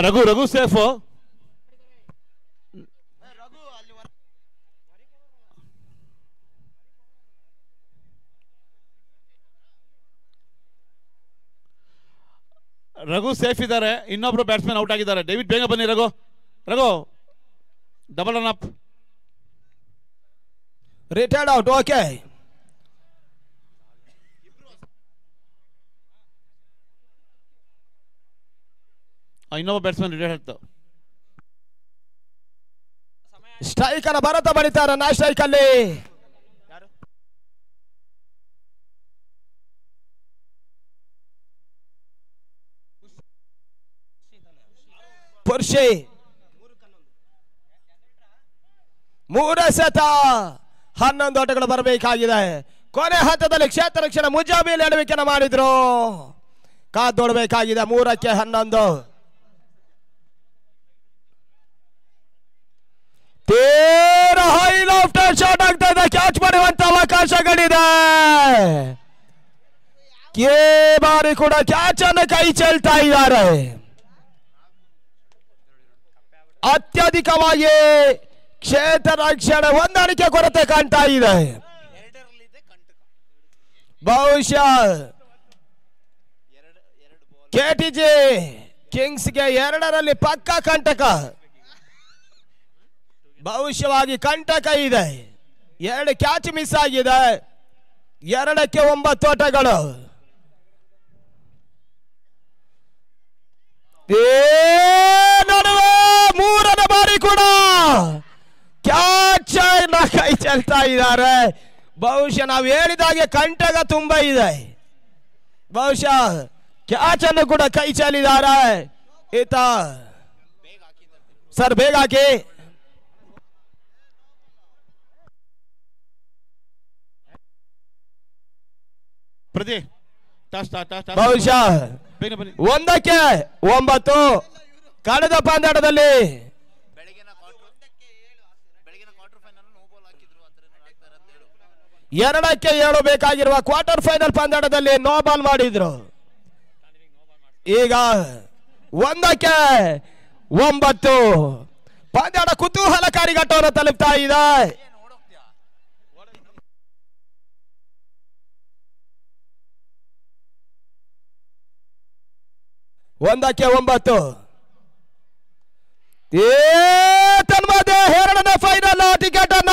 ರಘು ಸೇಫ್. ರಘು ಸೇಫ್ ಇದ್ದಾರೆ. ಇನ್ನೊಬ್ರು ಬ್ಯಾಟ್ಸ್ಮನ್ ಔಟ್ ಆಗಿದ್ದಾರೆ. ಡೇವಿಡ್ ಬೇಗ ಬನ್ನಿ. Raghu double run up. Retired out. Okay, ಇನ್ನೊಬ್ಬ ಬ್ಯಾಟ್ಸ್ಮನ್ ರಿಟೈರ್ಡ್ ಆಗ್ತಾವ. ಸ್ಟ್ರೈಕ್ ಅನ್ನ ಭರತ ಬಡಿತಾರೆ. ನಾ ಸ್ಟ್ರೈಕ್ ಅಲ್ಲಿ ಪುರ್ಷಿ 3 ಎಸೆತ 11 ಓಟಗಳು ಬರಬೇಕಾಗಿದೆ. ಕೊನೆ ಹಂತದಲ್ಲಿ ಕ್ಷೇತ್ರ ರಕ್ಷಣೆ ಮುಜಾಮಿಲ್ ಎಡವಿಕೆನ ಮಾಡಿದ್ರು. ಕಾದೊಡಬೇಕಾಗಿದೆ. 3-11 ತೀರ ಹೈ ಲಾಫ್ಟರ್ ಶಾಟ್ ಆಗ್ತಾ ಇದೆ. ಕ್ಯಾಚ್ ಮಾಡುವಂತ ಅವಕಾಶಗಳಿದೆ. ಕೆ ಬಾರಿ ಕೂಡ ಕ್ಯಾಚ್ ಅನ್ನು ಕೈ ಚೆಲ್ತಾ ಇದ್ದಾರೆ. ಅತ್ಯಧಿಕವಾಗಿ ಕ್ಷೇತ್ರ ರಕ್ಷಣೆ ಹೊಂದಾಣಿಕೆ ಕೊರತೆ ಕಾಣ್ತಾ ಇದೆ. ಬಹುಶಃ ಕೆಟಿಜಿ ಕಿಂಗ್ಸ್ಗೆ 2ರಲ್ಲಿ ಪಕ್ಕ ಕಂಟಕ, ಬಹುಶಃವಾಗಿ ಕಂಟಕ ಇದೆ. 2 ಕ್ಯಾಚ್ ಮಿಸ್ ಆಗಿದೆ. 2-9 ಓಟಗಳು. ನಡುವೆ 3ನೇ ಬಾರಿ ಕೂಡ ಕ್ಯಾಚ್ ಕೈ ಚೆಲ್ತಾ ಇದ್ದಾರೆ. ಬಹುಶಃ ನಾವು ಹೇಳಿದಾಗೆ ಕಂಟಕ ತುಂಬಾ ಇದೆ. ಬಹುಶಃ ಕ್ಯಾಚ್ ಅನ್ನು ಕೂಡ ಕೈ ಚೆಲ್ಲಿದ್ದಾರೆ. ಈತ ಸರ್ ಬೇಗ ಹಾಕಿ. ಬಹುಶಃ 1-9 ಕಳೆದ ಪಂದ್ಯಾಟದಲ್ಲಿ ಎರಡಕ್ಕೆ 7 ಬೇಕಾಗಿರುವ ಕ್ವಾರ್ಟರ್ ಫೈನಲ್ ಪಂದ್ಯಾಟದಲ್ಲಿ ನೋ ಬಾಲ್ ಮಾಡಿದ್ರು. ಈಗ 1-9 ಪಂದ್ಯಾಟ ಕುತೂಹಲಕಾರಿ ಘಟ್ಟವನ್ನು ತಲುಪ್ತಾ ಇದೆ. ಒಂದಕ್ಕೆ 9 ತನ್ಮಧ್ಯೆ 2ನೇ ಫೈನಲ್ ಟಿಕೆಟ್ ಅನ್ನ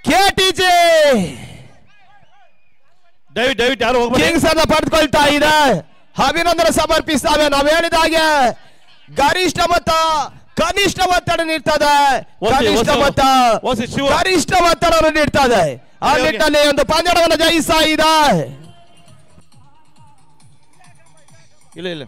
ಕೆಟಿಜಿ ಕಿಂಗ್ಸ್ ಅನ್ನ ಪಡೆದುಕೊಳ್ತಾ ಇದೆ. ಅಭಿನಂದನೆ ಸಮರ್ಪಿಸ್ತಾವೆ. ನಾವು ಹೇಳಿದ ಹಾಗೆ ಗರಿಷ್ಠ ಮೊತ್ತ ಕನಿಷ್ಠ ಒತ್ತಡ ನೀಡ್ತದೆ. ಕನಿಷ್ಠ ಮೊತ್ತ ಗರಿಷ್ಠ ಒತ್ತಡವನ್ನು ನೀಡ್ತದೆ. ಆ ನಿಟ್ಟಿನಲ್ಲಿ ಒಂದು ಪಂದ್ಯವನ್ನು ಜಯಿಸ್ತಾ ಇದೆ. ಇಲ್ಲ